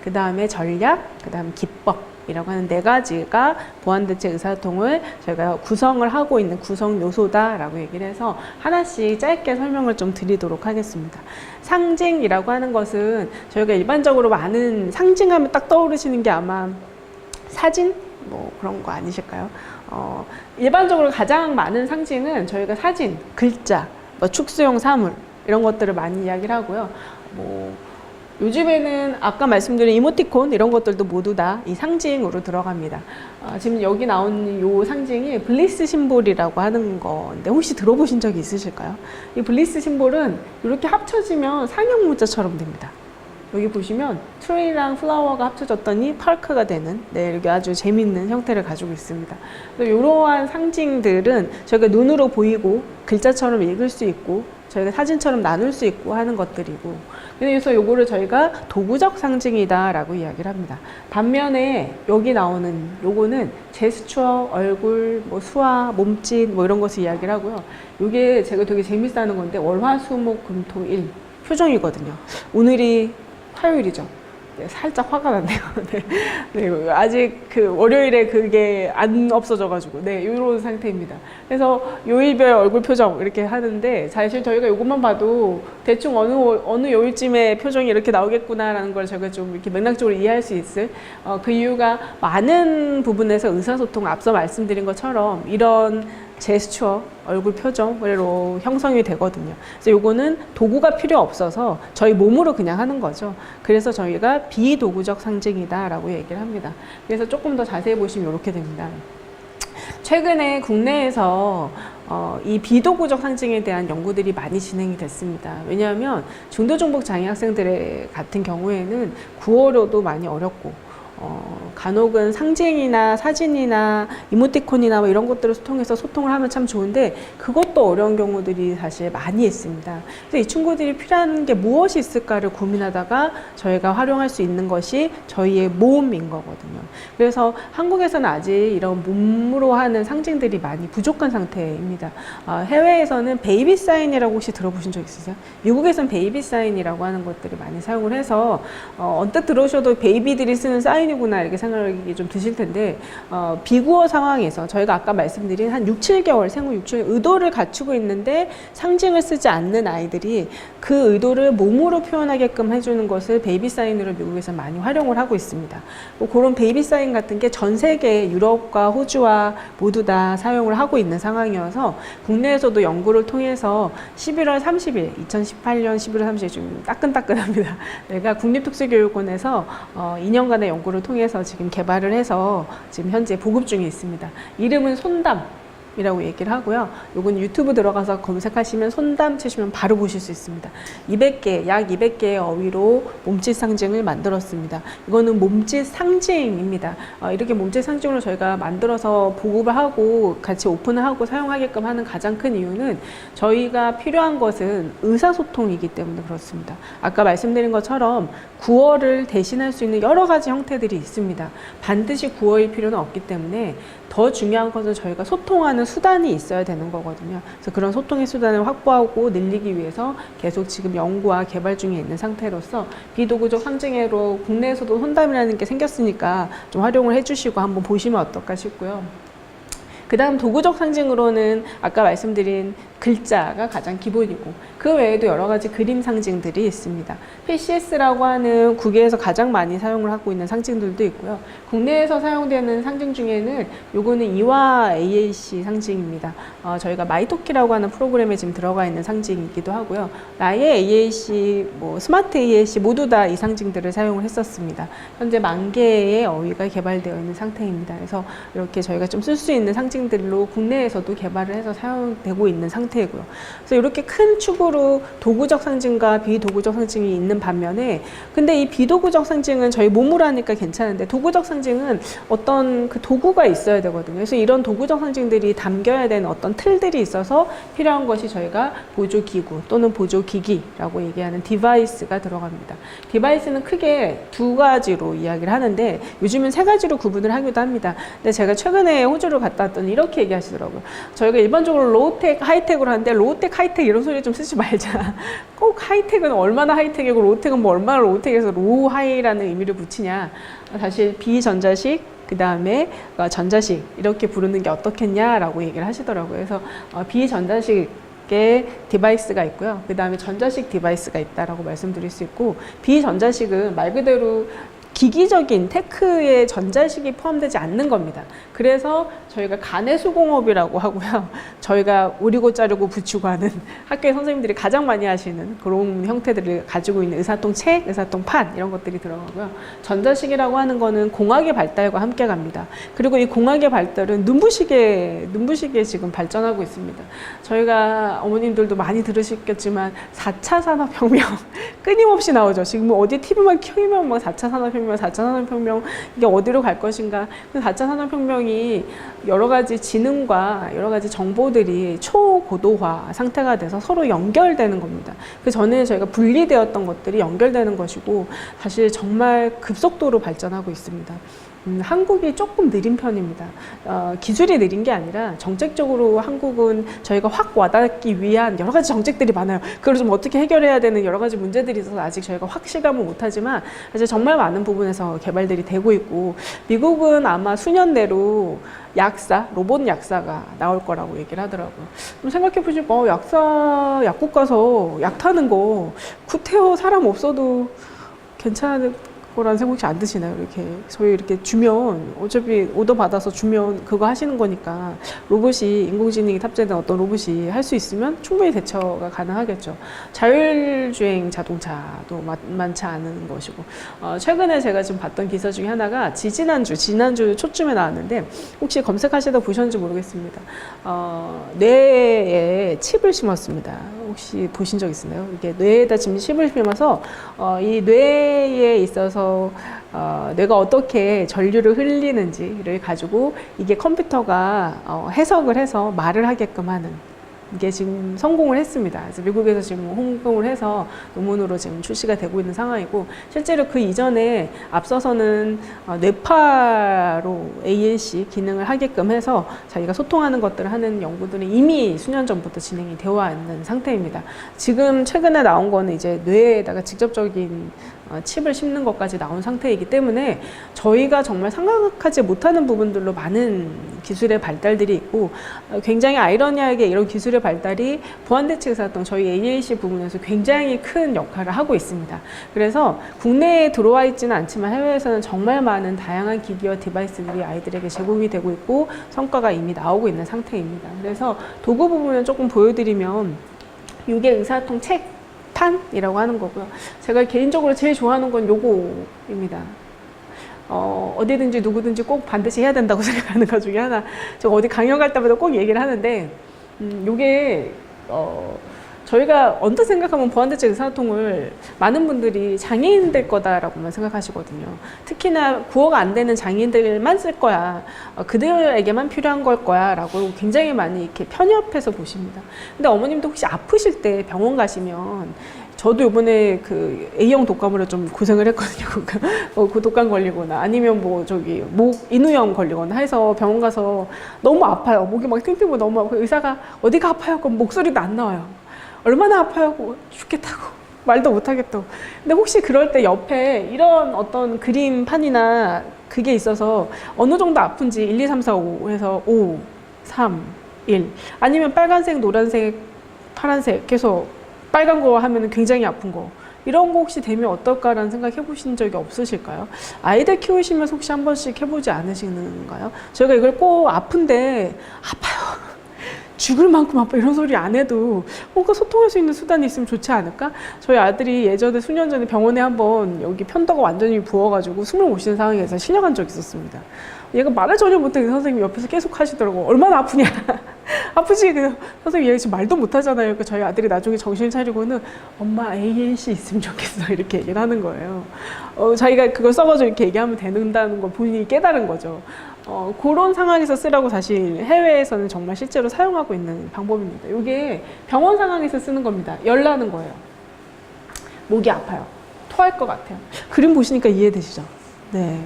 그 다음에 전략, 그 다음에 기법 이라고 하는 4가지가 보완대체 의사소통을 저희가 구성을 하고 있는 구성 요소다라고 얘기를 해서 하나씩 짧게 설명을 좀 드리도록 하겠습니다. 상징이라고 하는 것은 저희가 일반적으로 많은 상징하면 딱 떠오르시는 게 아마 사진? 뭐 그런 거 아니실까요? 일반적으로 가장 많은 상징은 저희가 사진, 글자, 뭐 축소용 사물 이런 것들을 많이 이야기를 하고요. 요즘에는 아까 말씀드린 이모티콘 이런 것들도 모두 다 이 상징으로 들어갑니다. 지금 여기 나온 이 상징이 블리스 심볼이라고 하는 건데 혹시 들어보신 적이 있으실까요? 이 블리스 심볼은 이렇게 합쳐지면 상형 문자처럼 됩니다. 여기 보시면 트리랑 플라워가 합쳐졌더니 파크가 되는 이렇게 아주 재밌는 형태를 가지고 있습니다. 이러한 상징들은 저희가 눈으로 보이고 글자처럼 읽을 수 있고 저희가 사진처럼 나눌 수 있고 하는 것들이고 그래서 요거를 저희가 도구적 상징이다라고 이야기를 합니다. 반면에 여기 나오는 요거는 제스처, 얼굴, 뭐 수화, 몸짓 뭐 이런 것을 이야기를 하고요. 요게 제가 되게 재밌어하는 건데 월화수목금토일 표정이거든요. 오늘이 화요일이죠. 네, 살짝 화가 났네요. 네. 네, 아직 그 월요일에 그게 안 없어져가지고, 네, 이런 상태입니다. 그래서 요일별 얼굴 표정 이렇게 하는데, 사실 저희가 이것만 봐도 대충 어느 요일쯤에 표정이 이렇게 나오겠구나라는 걸 제가 좀 이렇게 맥락적으로 이해할 수 있을, 그 이유가 많은 부분에서 의사소통, 앞서 말씀드린 것처럼 이런 제스처, 얼굴 표정으로 형성이 되거든요. 그래서 요거는 도구가 필요 없어서 저희 몸으로 그냥 하는 거죠. 그래서 저희가 비도구적 상징이다라고 얘기를 합니다. 그래서 조금 더 자세히 보시면 이렇게 됩니다. 최근에 국내에서 이 비도구적 상징에 대한 연구들이 많이 진행이 됐습니다. 왜냐하면 중도중복 장애 학생들 같은 경우에는 구어로도 많이 어렵고 간혹은 상징이나 사진이나 이모티콘이나 뭐 이런 것들을 통해서 소통을 하면 참 좋은데 그것도 어려운 경우들이 사실 많이 있습니다. 그래서 이 친구들이 필요한 게 무엇이 있을까를 고민하다가 저희가 활용할 수 있는 것이 저희의 몸인 거거든요. 그래서 한국에서는 아직 이런 몸으로 하는 상징들이 많이 부족한 상태입니다. 해외에서는 베이비 사인이라고 혹시 들어보신 적 있으세요? 미국에서는 베이비 사인이라고 하는 것들을 많이 사용을 해서 언뜻 들으셔도 베이비들이 쓰는 사인이 구나 이렇게 생각이 좀 드실 텐데 비구어 상황에서 저희가 아까 말씀드린 한 6, 7개월 생후 6, 7개월 의도를 갖추고 있는데 상징을 쓰지 않는 아이들이 그 의도를 몸으로 표현하게끔 해주는 것을 베이비 사인으로 미국에서 많이 활용을 하고 있습니다. 그런 베이비 사인 같은 게 전 세계 유럽과 호주와 모두 다 사용을 하고 있는 상황이어서 국내에서도 연구를 통해서 11월 30일 2018년 11월 30일 좀 따끈따끈합니다. 내가 국립특수교육원에서 2년간의 연구를 통해서 지금 개발을 해서 지금 현재 보급 중에 있습니다. 이름은 손담이라고 얘기를 하고요. 요건 유튜브 들어가서 검색하시면 손담 치시면 바로 보실 수 있습니다. 200개, 약 200개의 어휘로 몸짓 상징을 만들었습니다. 이거는 몸짓 상징입니다. 이렇게 몸짓 상징으로 저희가 만들어서 보급을 하고 같이 오픈을 하고 사용하게끔 하는 가장 큰 이유는 저희가 필요한 것은 의사소통이기 때문에 그렇습니다. 아까 말씀드린 것처럼 구어를 대신할 수 있는 여러 가지 형태들이 있습니다. 반드시 구어일 필요는 없기 때문에 더 중요한 것은 저희가 소통하는 수단이 있어야 되는 거거든요. 그래서 그런 소통의 수단을 확보하고 늘리기 위해서 계속 지금 연구와 개발 중에 있는 상태로서 비도구적 상징으로 국내에서도 손담이라는 게 생겼으니까 좀 활용을 해주시고 한번 보시면 어떨까 싶고요. 그 다음 도구적 상징으로는 아까 말씀드린 글자가 가장 기본이고 그 외에도 여러 가지 그림 상징들이 있습니다. PCS라고 하는 국외에서 가장 많이 사용을 하고 있는 상징들도 있고요. 국내에서 사용되는 상징 중에는 요거는 이와 AAC 상징입니다. 저희가 마이토키라고 하는 프로그램에 지금 들어가 있는 상징이기도 하고요. 나의 AAC, 스마트 AAC 모두 다 이 상징들을 사용을 했었습니다. 현재 10,000개의 어휘가 개발되어 있는 상태입니다. 그래서 이렇게 저희가 좀 쓸 수 있는 상징들로 국내에서도 개발을 해서 사용되고 있는 상태이고요. 그래서 이렇게 큰 축으로 도구적 상징과 비도구적 상징이 있는 반면에 근데 이 비도구적 상징은 저희 몸으로 하니까 괜찮은데 도구적 상징은 어떤 그 도구가 있어야 되거든요. 그래서 이런 도구적 상징들이 담겨야 되는 어떤 틀들이 있어서 필요한 것이 저희가 보조기구 또는 보조기기라고 얘기하는 디바이스가 들어갑니다. 디바이스는 크게 두 가지로 이야기를 하는데 요즘은 세 가지로 구분을 하기도 합니다. 근데 제가 최근에 호주를 갔다 왔더니 이렇게 얘기하시더라고요. 저희가 일반적으로 로우텍, 하이텍으로 하는데 로우텍, 하이텍 이런 소리 좀 쓰지 말자. 꼭 하이텍은 얼마나 하이텍이고 로우텍은 뭐 얼마나 로우텍에서 로우 하이라는 의미를 붙이냐. 사실 비전자식 그 다음에 전자식 이렇게 부르는 게 어떻겠냐라고 얘기를 하시더라고요. 그래서 비전자식의 디바이스가 있고요. 그 다음에 전자식 디바이스가 있다라고 말씀드릴 수 있고 비전자식은 말 그대로 기기적인 테크의 전자식이 포함되지 않는 겁니다. 그래서 저희가 간해수공업이라고 하고요. 저희가 오리고 자르고 붙이고 하는 학교의 선생님들이 가장 많이 하시는 그런 형태들을 가지고 있는 의사통 책, 의사통 판 이런 것들이 들어가고요. 전자식이라고 하는 거는 공학의 발달과 함께 갑니다. 그리고 이 공학의 발달은 눈부시게 지금 발전하고 있습니다. 저희가 어머님들도 많이 들으셨겠지만 4차 산업혁명 끊임없이 나오죠. 지금 어디 TV만 켜면 막 4차 산업혁명, 4차 산업혁명 이게 어디로 갈 것인가. 4차 산업혁명이 여러 가지 지능과 여러 가지 정보들이 초고도화 상태가 돼서 서로 연결되는 겁니다. 그 전에 저희가 분리되었던 것들이 연결되는 것이고 사실 정말 급속도로 발전하고 있습니다. 한국이 조금 느린 편입니다. 기술이 느린 게 아니라 정책적으로 한국은 저희가 확 와닿기 위한 여러 가지 정책들이 많아요. 그걸 좀 어떻게 해결해야 되는 여러 가지 문제들이 있어서 아직 저희가 확 실감을 못하지만 사실 정말 많은 부분에서 개발들이 되고 있고 미국은 아마 수년 내로 로봇 약사가 나올 거라고 얘기를 하더라고요. 좀 생각해 보시면 약국 가서 약 타는 거 구태여 사람 없어도 괜찮을 거라는 생각 혹시 안 드시나요? 이렇게 저희 이렇게 주면 어차피 오더 받아서 주면 그거 하시는 거니까 로봇이 인공지능이 탑재된 어떤 로봇이 할 수 있으면 충분히 대처가 가능하겠죠. 자율주행 자동차도 만만치 않은 것이고 최근에 제가 지금 봤던 기사 중에 하나가 지난주 초쯤에 나왔는데 혹시 검색하시다 보셨는지 모르겠습니다. 뇌에 칩을 심었습니다. 혹시 보신 적 있나요? 이게 뇌에다 지금 칩을 심어서 이 뇌에 있어서 뇌가 어떻게 전류를 흘리는지를 가지고 이게 컴퓨터가 해석을 해서 말을 하게끔 하는 이게 지금 성공을 했습니다. 그래서 미국에서 지금 홍보를 해서 논문으로 지금 출시가 되고 있는 상황이고 실제로 그 이전에 앞서서는 뇌파로 ALC 기능을 하게끔 해서 자기가 소통하는 것들을 하는 연구들이 이미 수년 전부터 진행이 되어 있는 상태입니다. 지금 최근에 나온 거는 이제 뇌에다가 직접적인 칩을 심는 것까지 나온 상태이기 때문에 저희가 정말 생각하지 못하는 부분들로 많은 기술의 발달들이 있고 굉장히 아이러니하게 이런 기술의 발달이 보안대책사동 저희 AAC 부분에서 굉장히 큰 역할을 하고 있습니다. 그래서 국내에 들어와 있지는 않지만 해외에서는 정말 많은 다양한 기기와 디바이스들이 아이들에게 제공이 되고 있고 성과가 이미 나오고 있는 상태입니다. 그래서 도구 부분을 조금 보여드리면 이게 의사통 책 판이라고 하는 거고요. 제가 개인적으로 제일 좋아하는 건 요거입니다. 어디든지 누구든지 꼭 반드시 해야 된다고 생각하는 것 중에 하나. 제가 어디 강연 갈 때마다 꼭 얘기를 하는데 요게 저희가 언뜻 생각하면 보안대책 의사소통을 많은 분들이 장애인들 거다라고만 생각하시거든요. 특히나 구어가 안 되는 장애인들만 쓸 거야. 그들에게만 필요한 걸 거야 라고 굉장히 많이 이렇게 편협해서 보십니다. 근데 어머님도 혹시 아프실 때 병원 가시면 저도 이번에 그 A형 독감으로 좀 고생을 했거든요. 그 독감 걸리거나 아니면 목 인후염 걸리거나 해서 병원 가서 너무 아파요. 목이 막 띵띵고 너무 아파요. 의사가 어디가 아파요? 그럼 목소리도 안 나와요. 얼마나 아파요? 죽겠다고. 말도 못하겠다고. 근데 혹시 그럴 때 옆에 이런 어떤 그림판이나 그게 있어서 어느 정도 아픈지 1, 2, 3, 4, 5 해서 5, 3, 1 아니면 빨간색, 노란색 파란색 계속 빨간 거 하면 굉장히 아픈 거 이런 거 혹시 되면 어떨까라는 생각 해보신 적이 없으실까요? 아이들 키우시면서 혹시 한 번씩 해보지 않으시는가요? 저희가 이걸 꼭 아픈데 아파요. 죽을 만큼 아파 이런 소리 안 해도 뭔가 소통할 수 있는 수단이 있으면 좋지 않을까? 저희 아들이 예전에 수년 전에 병원에 한번 여기 편도가 완전히 부어가지고 숨을 못 쉬는 상황에서 실려간 적이 있었습니다. 얘가 말을 전혀 못해 선생님이 옆에서 계속 하시더라고. 얼마나 아프냐. 아프지? 그 선생님 얘 지금 말도 못하잖아요. 그러니까 저희 아들이 나중에 정신 차리고는 엄마 AAC 있으면 좋겠어 이렇게 얘기를 하는 거예요. 자기가 그걸 써가지고 이렇게 얘기하면 된다는 걸 본인이 깨달은 거죠. 그런 상황에서 쓰라고 사실 해외에서는 정말 실제로 사용하고 있는 방법입니다. 이게 병원 상황에서 쓰는 겁니다. 열 나는 거예요. 목이 아파요. 토할 것 같아요. 그림 보시니까 이해되시죠? 네.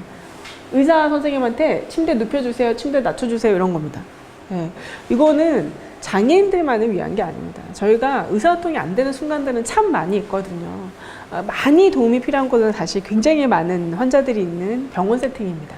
의사 선생님한테 침대 눕혀주세요, 침대 낮춰주세요 이런 겁니다. 네. 이거는 장애인들만을 위한 게 아닙니다. 저희가 의사소통이 안 되는 순간들은 참 많이 있거든요. 많이 도움이 필요한 곳은 사실 굉장히 많은 환자들이 있는 병원 세팅입니다.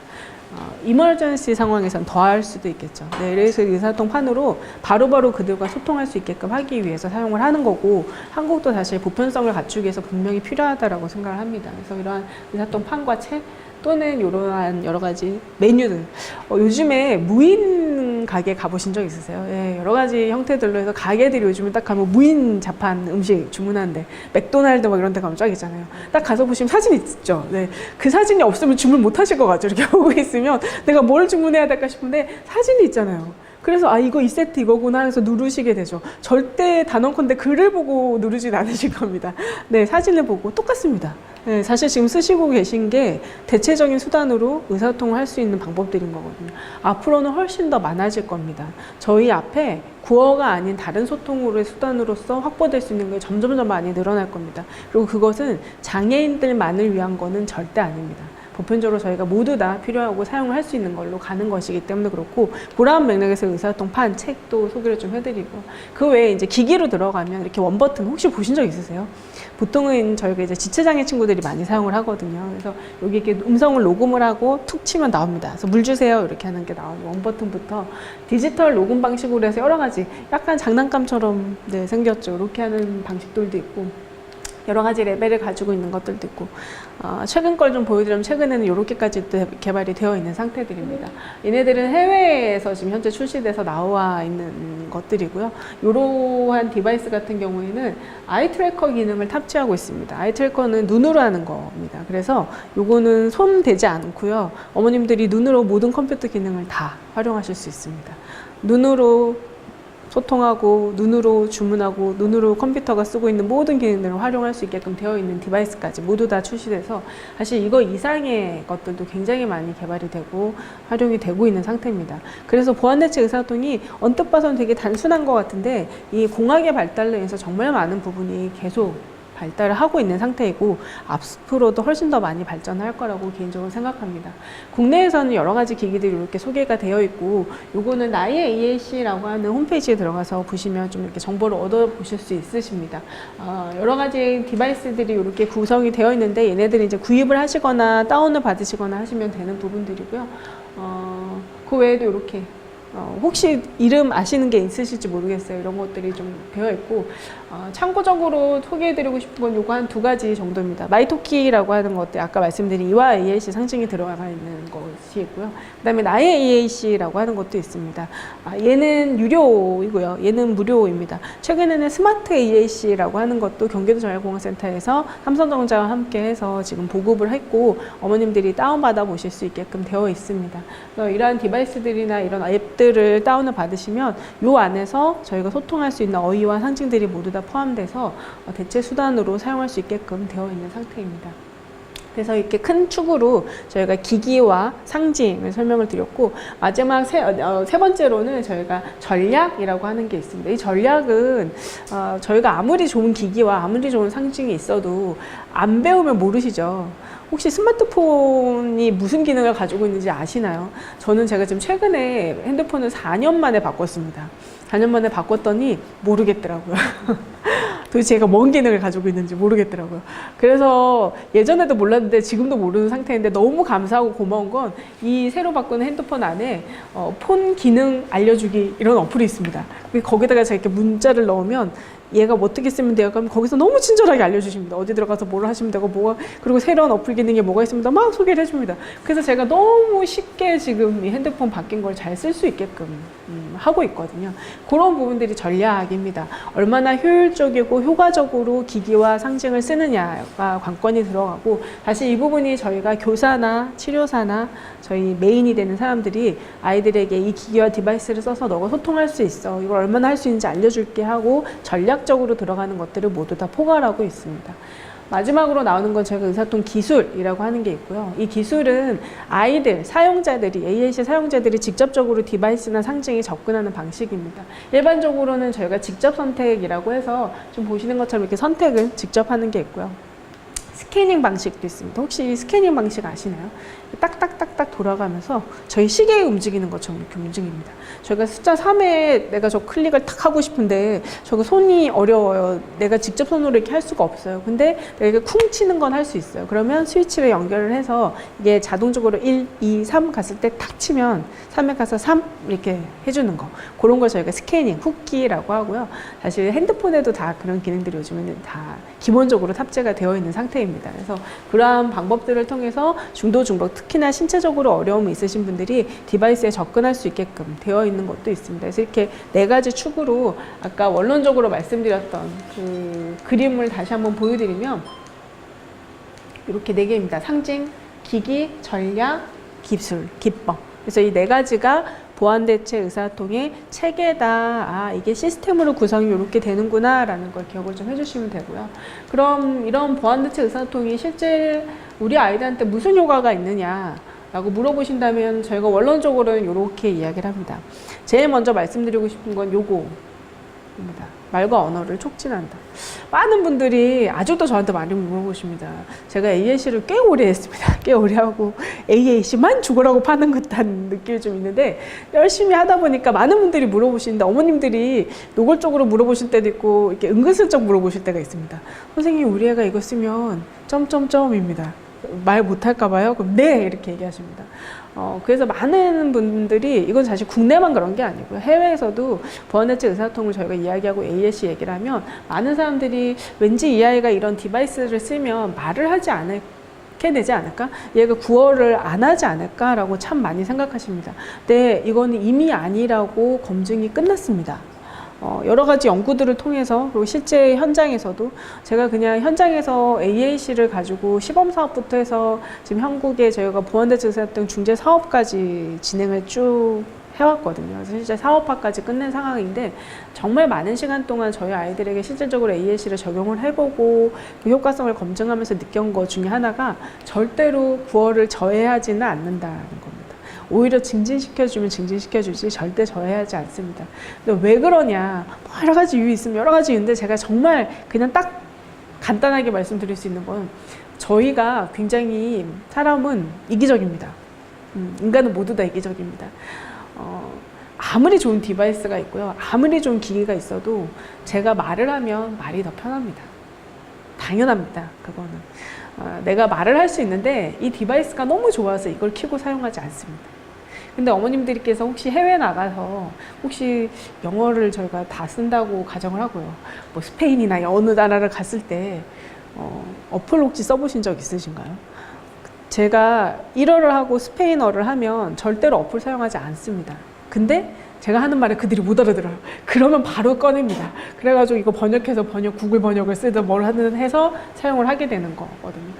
이머전시 상황에선 더 할 수도 있겠죠. 네, 그래서 의사소통판으로 바로바로 그들과 소통할 수 있게끔 하기 위해서 사용을 하는 거고 한국도 사실 보편성을 갖추기 위해서 분명히 필요하다고 생각을 합니다. 그래서 이러한 의사소통판과 책 또는 이러한 여러 가지 메뉴들 요즘에 무인 가게 가보신 적 있으세요? 예, 여러 가지 형태들로 해서 가게들이 요즘에 딱 가면 무인 자판 음식 주문하는데 맥도날드 막 이런 데 가면 쫙 있잖아요. 딱 가서 보시면 사진이 있죠. 네, 그 사진이 없으면 주문 못 하실 것 같죠. 이렇게 보고 있으면 내가 뭘 주문해야 될까 싶은데 사진이 있잖아요. 그래서 이 2세트 이거구나 해서 누르시게 되죠. 절대 단언컨대 글을 보고 누르진 않으실 겁니다. 네, 사진을 보고 똑같습니다. 네, 사실 지금 쓰시고 계신 게 대체적인 수단으로 의사소통을 할 수 있는 방법들인 거거든요. 앞으로는 훨씬 더 많아질 겁니다. 저희 앞에 구어가 아닌 다른 소통의 수단으로서 확보될 수 있는 게 점점 더 많이 늘어날 겁니다. 그리고 그것은 장애인들만을 위한 거는 절대 아닙니다. 보편적으로 저희가 모두 다 필요하고 사용을 할 수 있는 걸로 가는 것이기 때문에 그렇고 그러한 맥락에서 의사소통판 책도 소개를 좀 해드리고 그 외에 이제 기기로 들어가면 이렇게 원버튼 혹시 보신 적 있으세요? 보통은 저희가 이제 지체장애 친구들이 많이 사용을 하거든요. 그래서 여기 이렇게 음성을 녹음을 하고 툭 치면 나옵니다. 그래서 물 주세요 이렇게 하는 게 나오고 원버튼부터 디지털 녹음 방식으로 해서 여러 가지 약간 장난감처럼 네, 생겼죠. 이렇게 하는 방식들도 있고 여러 가지 레벨을 가지고 있는 것들도 있고 최근 걸 좀 보여드리면 최근에는 이렇게까지 개발이 되어 있는 상태들입니다. 얘네들은 해외에서 지금 현재 출시돼서 나와 있는 것들이고요. 이러한 디바이스 같은 경우에는 아이 트래커 기능을 탑재하고 있습니다. 아이 트래커는 눈으로 하는 겁니다. 그래서 요거는 손 대지 않고요. 어머님들이 눈으로 모든 컴퓨터 기능을 다 활용하실 수 있습니다. 눈으로 소통하고 눈으로 주문하고 눈으로 컴퓨터가 쓰고 있는 모든 기능들을 활용할 수 있게끔 되어 있는 디바이스까지 모두 다 출시돼서 사실 이거 이상의 것들도 굉장히 많이 개발이 되고 활용이 되고 있는 상태입니다. 그래서 보안대책 의사소통이 언뜻 봐서는 되게 단순한 것 같은데 이 공학의 발달로 인해서 정말 많은 부분이 계속 발달을 하고 있는 상태이고 앞으로도 훨씬 더 많이 발전할 거라고 개인적으로 생각합니다. 국내에서는 여러 가지 기기들이 이렇게 소개가 되어 있고 요거는 나의 EAC라고 하는 홈페이지에 들어가서 보시면 좀 이렇게 정보를 얻어보실 수 있으십니다. 여러 가지 디바이스들이 이렇게 구성이 되어 있는데 얘네들이 이제 구입을 하시거나 다운을 받으시거나 하시면 되는 부분들이고요. 그 외에도 이렇게 혹시 이름 아시는 게 있으실지 모르겠어요. 이런 것들이 좀 되어 있고 참고적으로 소개해드리고 싶은 건 요거 한 두 가지 정도입니다. 마이토키라고 하는 것들 아까 말씀드린 이와 EAC 상징이 들어가 있는 것이 있고요. 그 다음에 나의 EAC라고 하는 것도 있습니다. 얘는 유료이고요. 얘는 무료입니다. 최근에는 스마트 EAC라고 하는 것도 경기도 전략공학센터에서 삼성전자와 함께 해서 지금 보급을 했고 어머님들이 다운받아 보실 수 있게끔 되어 있습니다. 이러한 디바이스들이나 이런 앱들을 다운을 받으시면 요 안에서 저희가 소통할 수 있는 어휘와 상징들이 모두 다 포함돼서 대체 수단으로 사용할 수 있게끔 되어 있는 상태입니다. 그래서 이렇게 큰 축으로 저희가 기기와 상징을 설명을 드렸고 마지막 세 번째로는 저희가 전략이라고 하는 게 있습니다. 이 전략은 저희가 아무리 좋은 기기와 아무리 좋은 상징이 있어도 안 배우면 모르시죠. 혹시 스마트폰이 무슨 기능을 가지고 있는지 아시나요? 제가 지금 최근에 핸드폰을 4년 만에 바꿨습니다. 4년 만에 바꿨더니 모르겠더라고요. 도대체 얘가 뭔 기능을 가지고 있는지 모르겠더라고요. 그래서 예전에도 몰랐는데 지금도 모르는 상태인데 너무 감사하고 고마운 건 이 새로 바꾼 핸드폰 안에 폰 기능 알려주기 이런 어플이 있습니다. 거기다가 제가 이렇게 문자를 넣으면 얘가 뭐 어떻게 쓰면 돼요? 그럼 거기서 너무 친절하게 알려주십니다. 어디 들어가서 뭘 하시면 되고, 그리고 새로운 어플 기능이 뭐가 있습니다. 막 소개를 해줍니다. 그래서 제가 너무 쉽게 지금 이 핸드폰 바뀐 걸 잘 쓸 수 있게끔 하고 있거든요. 그런 부분들이 전략입니다. 얼마나 효율적이고 효과적으로 기기와 상징을 쓰느냐가 관건이 들어가고, 사실 이 부분이 저희가 교사나 치료사나 저희 메인이 되는 사람들이 아이들에게 이 기기와 디바이스를 써서 너가 소통할 수 있어, 이걸 얼마나 할 수 있는지 알려줄게 하고 전략적으로 들어가는 것들을 모두 다 포괄하고 있습니다. 마지막으로 나오는 건 저희가 의사통 기술이라고 하는 게 있고요. 이 기술은 아이들, 사용자들이, AAC 사용자들이 직접적으로 디바이스나 상징에 접근하는 방식입니다. 일반적으로는 저희가 직접 선택이라고 해서 좀 보시는 것처럼 이렇게 선택을 직접 하는 게 있고요. 스캐닝 방식도 있습니다. 혹시 스캐닝 방식 아시나요? 딱딱딱딱 돌아가면서 저희 시계에 움직이는 것처럼 이렇게 움직입니다. 저희가 숫자 3에 내가 저 클릭을 탁 하고 싶은데 저거 손이 어려워요. 내가 직접 손으로 이렇게 할 수가 없어요. 근데 내가 이렇게 쿵 치는 건 할 수 있어요. 그러면 스위치를 연결을 해서 이게 자동적으로 1, 2, 3 갔을 때 탁 치면 3에 가서 3 이렇게 해주는 거. 그런 걸 저희가 스캐닝, 훅기라고 하고요. 사실 핸드폰에도 다 그런 기능들이 요즘에는 다 기본적으로 탑재가 되어 있는 상태입니다. 그래서 그러한 방법들을 통해서 중도, 중복, 특히나 신체적으로 어려움이 있으신 분들이 디바이스에 접근할 수 있게끔 되어 있는 것도 있습니다. 그래서 이렇게 4가지 축으로 아까 원론적으로 말씀드렸던 그 그림을 다시 한번 보여드리면 이렇게 4개입니다. 상징, 기기, 전략, 기술, 기법. 그래서 이 4가지가 보완대체 의사통의 체계다. 아, 이게 시스템으로 구성이 이렇게 되는구나 라는 걸 기억을 좀 해주시면 되고요. 그럼 이런 보완대체 의사통이 실제 우리 아이들한테 무슨 효과가 있느냐 라고 물어보신다면 저희가 원론적으로는 이렇게 이야기를 합니다. 제일 먼저 말씀드리고 싶은 건 요거입니다. 말과 언어를 촉진한다. 많은 분들이 아직도 저한테 많이 물어보십니다. 제가 AAC를 꽤 오래 했습니다. 꽤 오래 하고 AAC만 죽으라고 파는 듯한 느낌이 좀 있는데, 열심히 하다 보니까 많은 분들이 물어보시는데, 어머님들이 노골적으로 물어보실 때도 있고 이렇게 은근슬쩍 물어보실 때가 있습니다. 선생님, 우리 애가 이거 쓰면 점점점입니다. 말 못할까 봐요? 그럼 네! 이렇게 얘기하십니다. 그래서 많은 분들이, 이건 사실 국내만 그런 게 아니고요. 해외에서도 보완대체 의사통을 저희가 이야기하고 AAC 얘기를 하면 많은 사람들이 왠지 이 아이가 이런 디바이스를 쓰면 말을 하지 않게 되지 않을까? 얘가 구어를 안 하지 않을까라고 참 많이 생각하십니다. 근데 이거는 이미 아니라고 검증이 끝났습니다. 여러 가지 연구들을 통해서, 그리고 실제 현장에서도 제가 그냥 현장에서 AAC를 가지고 시범 사업부터 해서 지금 한국에 저희가 보완대체 의사통 중재 사업까지 진행을 쭉 해왔거든요. 그래서 실제 사업화까지 끝낸 상황인데, 정말 많은 시간 동안 저희 아이들에게 실질적으로 AAC를 적용을 해보고 그 효과성을 검증하면서 느낀 것 중에 하나가 절대로 구어를 저해하지는 않는다는 겁니다. 오히려 증진시켜주면 증진시켜주지 절대 저해하지 않습니다. 근데 왜 그러냐, 뭐 여러 가지 이유 있으면 여러 가지 이유인데, 제가 정말 그냥 딱 간단하게 말씀드릴 수 있는 건, 저희가 굉장히 사람은 이기적입니다. 인간은 모두 다 이기적입니다. 아무리 좋은 디바이스가 있고요, 아무리 좋은 기기가 있어도 제가 말을 하면 말이 더 편합니다. 당연합니다. 그거는 내가 말을 할 수 있는데 이 디바이스가 너무 좋아서 이걸 켜고 사용하지 않습니다. 근데 어머님들께서 혹시 해외 나가서 혹시 영어를 저희가 다 쓴다고 가정을 하고요, 뭐 스페인이나 어느 나라를 갔을 때 어플 혹시 써보신 적 있으신가요? 제가 일어를 하고 스페인어를 하면 절대로 어플 사용하지 않습니다. 근데 제가 하는 말을 그들이 못 알아들어요. 그러면 바로 꺼냅니다. 그래가지고 이거 번역해서 구글 번역을 쓰든 뭘 하든 해서 사용을 하게 되는 거거든요.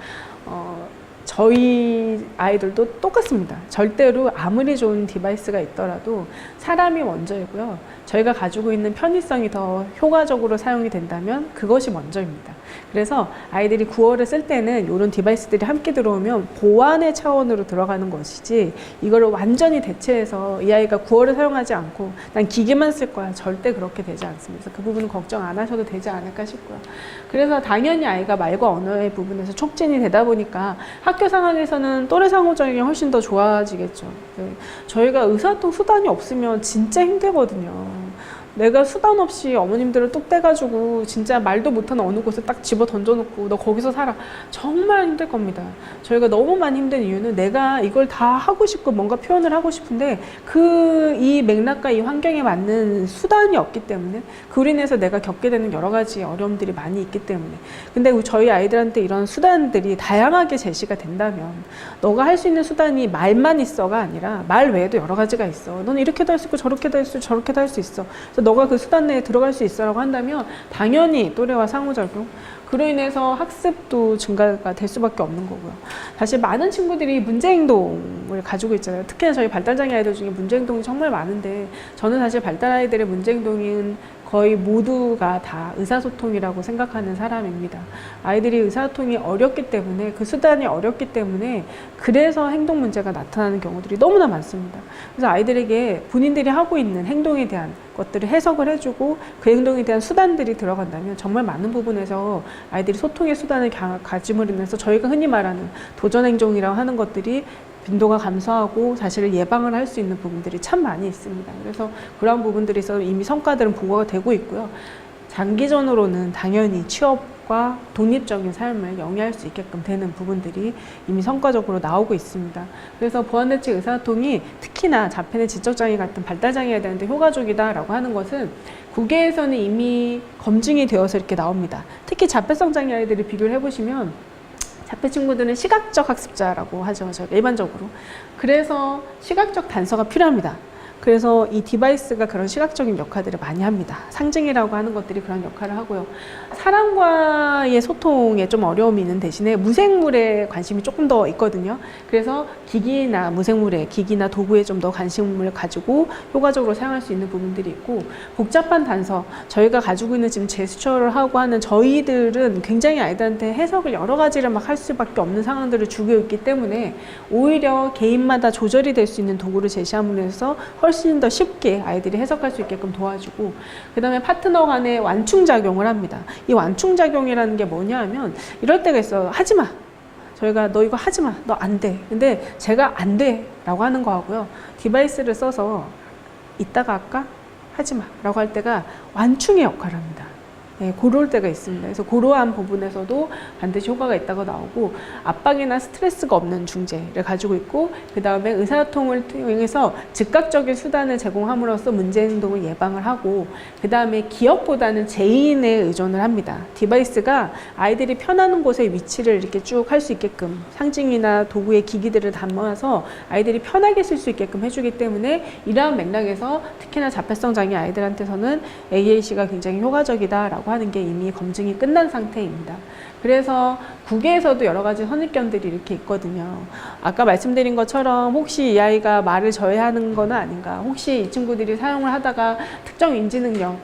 저희 아이들도 똑같습니다. 절대로 아무리 좋은 디바이스가 있더라도 사람이 먼저이고요. 저희가 가지고 있는 편의성이 더 효과적으로 사용이 된다면 그것이 먼저입니다. 그래서 아이들이 구어를 쓸 때는 이런 디바이스들이 함께 들어오면 보완의 차원으로 들어가는 것이지, 이거를 완전히 대체해서 이 아이가 구어를 사용하지 않고 난 기계만 쓸 거야, 절대 그렇게 되지 않습니다. 그래서 그 부분은 걱정 안 하셔도 되지 않을까 싶고요. 그래서 당연히 아이가 말과 언어의 부분에서 촉진이 되다 보니까 학교 상황에서는 또래 상호작용이 훨씬 더 좋아지겠죠. 저희가 의사소통 수단이 없으면 진짜 힘들거든요. 내가 수단 없이 어머님들을 뚝 떼가지고 진짜 말도 못하는 어느 곳에 딱 집어 던져놓고 너 거기서 살아. 정말 힘들 겁니다. 저희가 너무 많이 힘든 이유는 내가 이걸 다 하고 싶고 뭔가 표현을 하고 싶은데 이 맥락과 이 환경에 맞는 수단이 없기 때문에 그로 인해서 내가 겪게 되는 여러 가지 어려움들이 많이 있기 때문에. 근데 저희 아이들한테 이런 수단들이 다양하게 제시가 된다면 너가 할 수 있는 수단이 말만 있어가 아니라 말 외에도 여러 가지가 있어. 너는 이렇게도 할 수 있고 저렇게도 할 수 있고 저렇게도 할 수 있어. 그래서 너가 그 수단 내에 들어갈 수 있어라고 한다면 당연히 또래와 상호작용, 그로 인해서 학습도 증가가 될 수밖에 없는 거고요. 사실 많은 친구들이 문제행동을 가지고 있잖아요. 특히나 저희 발달장애 아이들 중에 문제행동이 정말 많은데 저는 사실 발달 아이들의 문제행동은 거의 모두가 다 의사소통이라고 생각하는 사람입니다. 아이들이 의사소통이 어렵기 때문에 그 수단이 어렵기 때문에 그래서 행동 문제가 나타나는 경우들이 너무나 많습니다. 그래서 아이들에게 본인들이 하고 있는 행동에 대한 것들을 해석을 해주고 그 행동에 대한 수단들이 들어간다면 정말 많은 부분에서 아이들이 소통의 수단을 가짐으로 인해서 저희가 흔히 말하는 도전행동이라고 하는 것들이 빈도가 감소하고 사실을 예방을 할 수 있는 부분들이 참 많이 있습니다. 그래서 그러한 부분들이 있어서 이미 성과들은 보고가 되고 있고요. 장기전으로는 당연히 취업과 독립적인 삶을 영위할 수 있게끔 되는 부분들이 이미 성과적으로 나오고 있습니다. 그래서 보완대책 의사소통이 특히나 자폐 내 지적장애 같은 발달장애에 대한 데 효과적이다라고 하는 것은 국외에서는 이미 검증이 되어서 이렇게 나옵니다. 특히 자폐성 장애 아이들을 비교를 해보시면 자폐 친구들은 시각적 학습자라고 하죠, 일반적으로. 그래서 시각적 단서가 필요합니다. 그래서 이 디바이스가 그런 시각적인 역할들을 많이 합니다. 상징이라고 하는 것들이 그런 역할을 하고요. 사람과의 소통에 좀 어려움이 있는 대신에 무생물에 관심이 조금 더 있거든요. 그래서 기기나 무생물에, 기기나 도구에 좀 더 관심을 가지고 효과적으로 사용할 수 있는 부분들이 있고, 복잡한 단서, 저희가 가지고 있는 지금 제스처를 하고 하는 저희들은 굉장히 아이들한테 해석을 여러 가지를 막 할 수밖에 없는 상황들을 주고 있기 때문에 오히려 개인마다 조절이 될 수 있는 도구를 제시함으로 해서 훨씬 더 쉽게 아이들이 해석할 수 있게끔 도와주고, 그 다음에 파트너 간의 완충작용을 합니다. 이 완충작용이라는 게 뭐냐 하면 이럴 때가 있어요. 하지마. 저희가 너 이거 하지마. 너 안 돼. 근데 제가 안 돼 라고 하는 거하고요. 디바이스를 써서 이따가 할까? 하지마 라고 할 때가 완충의 역할을 합니다. 네, 그럴 때가 있습니다. 그래서 그러한 부분에서도 반드시 효과가 있다고 나오고, 압박이나 스트레스가 없는 중재를 가지고 있고, 그 다음에 의사소통을 통해서 즉각적인 수단을 제공함으로써 문제 행동을 예방을 하고, 그 다음에 기억보다는 제인에 의존을 합니다. 디바이스가 아이들이 편하는 곳에 위치를 이렇게 쭉 할 수 있게끔 상징이나 도구의 기기들을 담아서 아이들이 편하게 쓸 수 있게끔 해주기 때문에 이러한 맥락에서 특히나 자폐성 장애 아이들한테서는 AAC가 굉장히 효과적이다라고 하는 게 이미 검증이 끝난 상태입니다. 그래서 국외에서도 여러 가지 선입견들이 이렇게 있거든요. 아까 말씀드린 것처럼 혹시 이 아이가 말을 저해하는 건 아닌가, 혹시 이 친구들이 사용을 하다가 특정 인지 능력,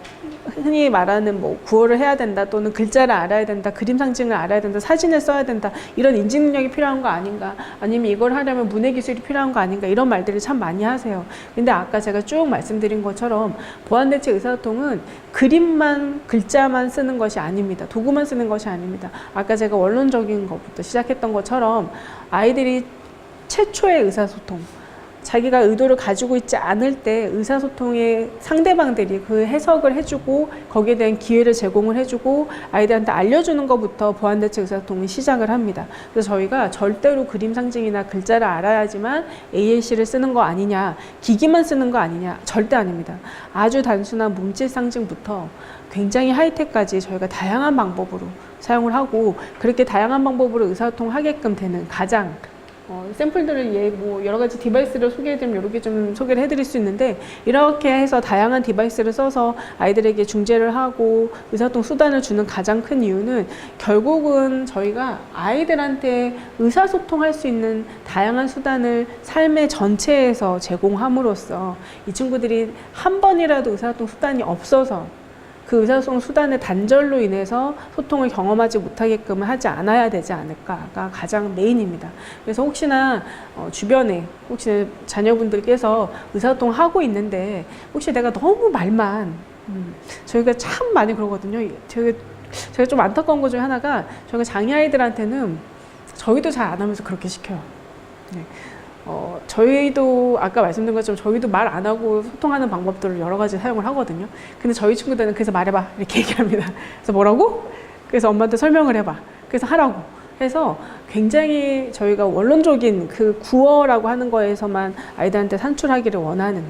흔히 말하는 뭐 구어를 해야 된다, 또는 글자를 알아야 된다, 그림 상징을 알아야 된다, 사진을 써야 된다, 이런 인지 능력이 필요한 거 아닌가, 아니면 이걸 하려면 문해 기술이 필요한 거 아닌가, 이런 말들을 참 많이 하세요. 근데 아까 제가 쭉 말씀드린 것처럼 보완대책 의사소통은 그림만, 글자만 쓰는 것이 아닙니다. 도구만 쓰는 것이 아닙니다. 아까 제가 원론적인 것부터 시작했던 것처럼 아이들이 최초의 의사소통, 자기가 의도를 가지고 있지 않을 때 의사소통의 상대방들이 그 해석을 해주고 거기에 대한 기회를 제공을 해주고 아이들한테 알려주는 것부터 보완대책 의사소통은 시작을 합니다. 그래서 저희가 절대로 그림 상징이나 글자를 알아야지만 AAC를 쓰는 거 아니냐, 기기만 쓰는 거 아니냐, 절대 아닙니다. 아주 단순한 몸짓 상징부터 굉장히 하이텍까지 저희가 다양한 방법으로 사용을 하고, 그렇게 다양한 방법으로 의사소통을 하게끔 되는 가장 샘플들을 뭐 여러 가지 디바이스를 소개해드리면 이렇게 좀 소개를 해드릴 수 있는데, 이렇게 해서 다양한 디바이스를 써서 아이들에게 중재를 하고 의사소통 수단을 주는 가장 큰 이유는 결국은 저희가 아이들한테 의사소통할 수 있는 다양한 수단을 삶의 전체에서 제공함으로써 이 친구들이 한 번이라도 의사소통 수단이 없어서 그 의사소통 수단의 단절로 인해서 소통을 경험하지 못하게끔 하지 않아야 되지 않을까가 가장 메인입니다. 그래서 혹시나 주변에 혹시 자녀분들께서 의사소통 하고 있는데 혹시 내가 너무 말만, 저희가 참 많이 그러거든요. 제가 좀 안타까운 것 중에 하나가, 저희가 장애아이들한테는 저희도 잘 안 하면서 그렇게 시켜요. 네. 저희도 아까 말씀드린 것처럼 저희도 말 안 하고 소통하는 방법들을 여러 가지 사용을 하거든요. 근데 저희 친구들은 그래서 말해봐 이렇게 얘기합니다. 그래서 뭐라고? 그래서 엄마한테 설명을 해봐. 그래서 하라고 해서 굉장히 저희가 원론적인 그 구어라고 하는 거에서만 아이들한테 산출하기를 원하는,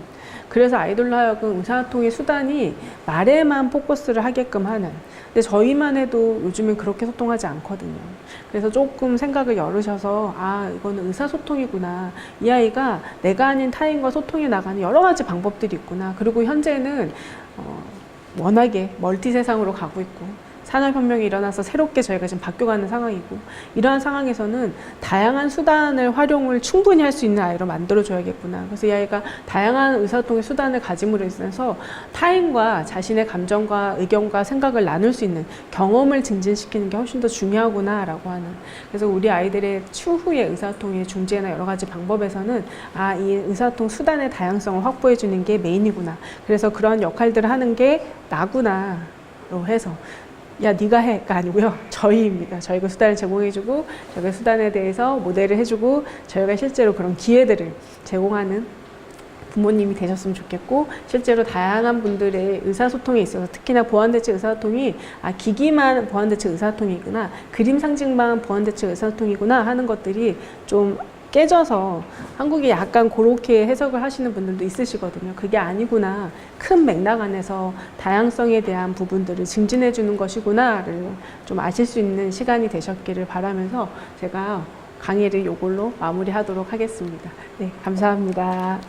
그래서 아이들로 하여금 의사소통의 수단이 말에만 포커스를 하게끔 하는. 근데 저희만 해도 요즘엔 그렇게 소통하지 않거든요. 그래서 조금 생각을 열으셔서 아, 이거는 의사소통이구나. 이 아이가 내가 아닌 타인과 소통해 나가는 여러 가지 방법들이 있구나. 그리고 현재는 워낙에 멀티 세상으로 가고 있고 산업혁명이 일어나서 새롭게 저희가 지금 바뀌어가는 상황이고, 이러한 상황에서는 다양한 수단을 활용을 충분히 할 수 있는 아이로 만들어줘야겠구나. 그래서 이 아이가 다양한 의사소통의 수단을 가짐으로 인해서 타인과 자신의 감정과 의견과 생각을 나눌 수 있는 경험을 증진시키는 게 훨씬 더 중요하구나라고 하는. 그래서 우리 아이들의 추후의 의사소통의 중재나 여러 가지 방법에서는 아, 이 의사소통 수단의 다양성을 확보해 주는 게 메인이구나. 그래서 그런 역할들을 하는 게 나구나로 해서 야 네가 해가 아니고요, 저희입니다. 저희가 수단을 제공해주고 저희가 수단에 대해서 모델을 해주고 저희가 실제로 그런 기회들을 제공하는 부모님이 되셨으면 좋겠고, 실제로 다양한 분들의 의사소통에 있어서 특히나 보완대책 의사소통이 아, 기기만 보완대책 의사소통이구나, 그림 상징만 보완대책 의사소통이구나 하는 것들이 좀 깨져서 한국이 약간 그렇게 해석을 하시는 분들도 있으시거든요. 그게 아니구나, 큰 맥락 안에서 다양성에 대한 부분들을 증진해 주는 것이구나를 좀 아실 수 있는 시간이 되셨기를 바라면서 제가 강의를 이걸로 마무리하도록 하겠습니다. 네, 감사합니다.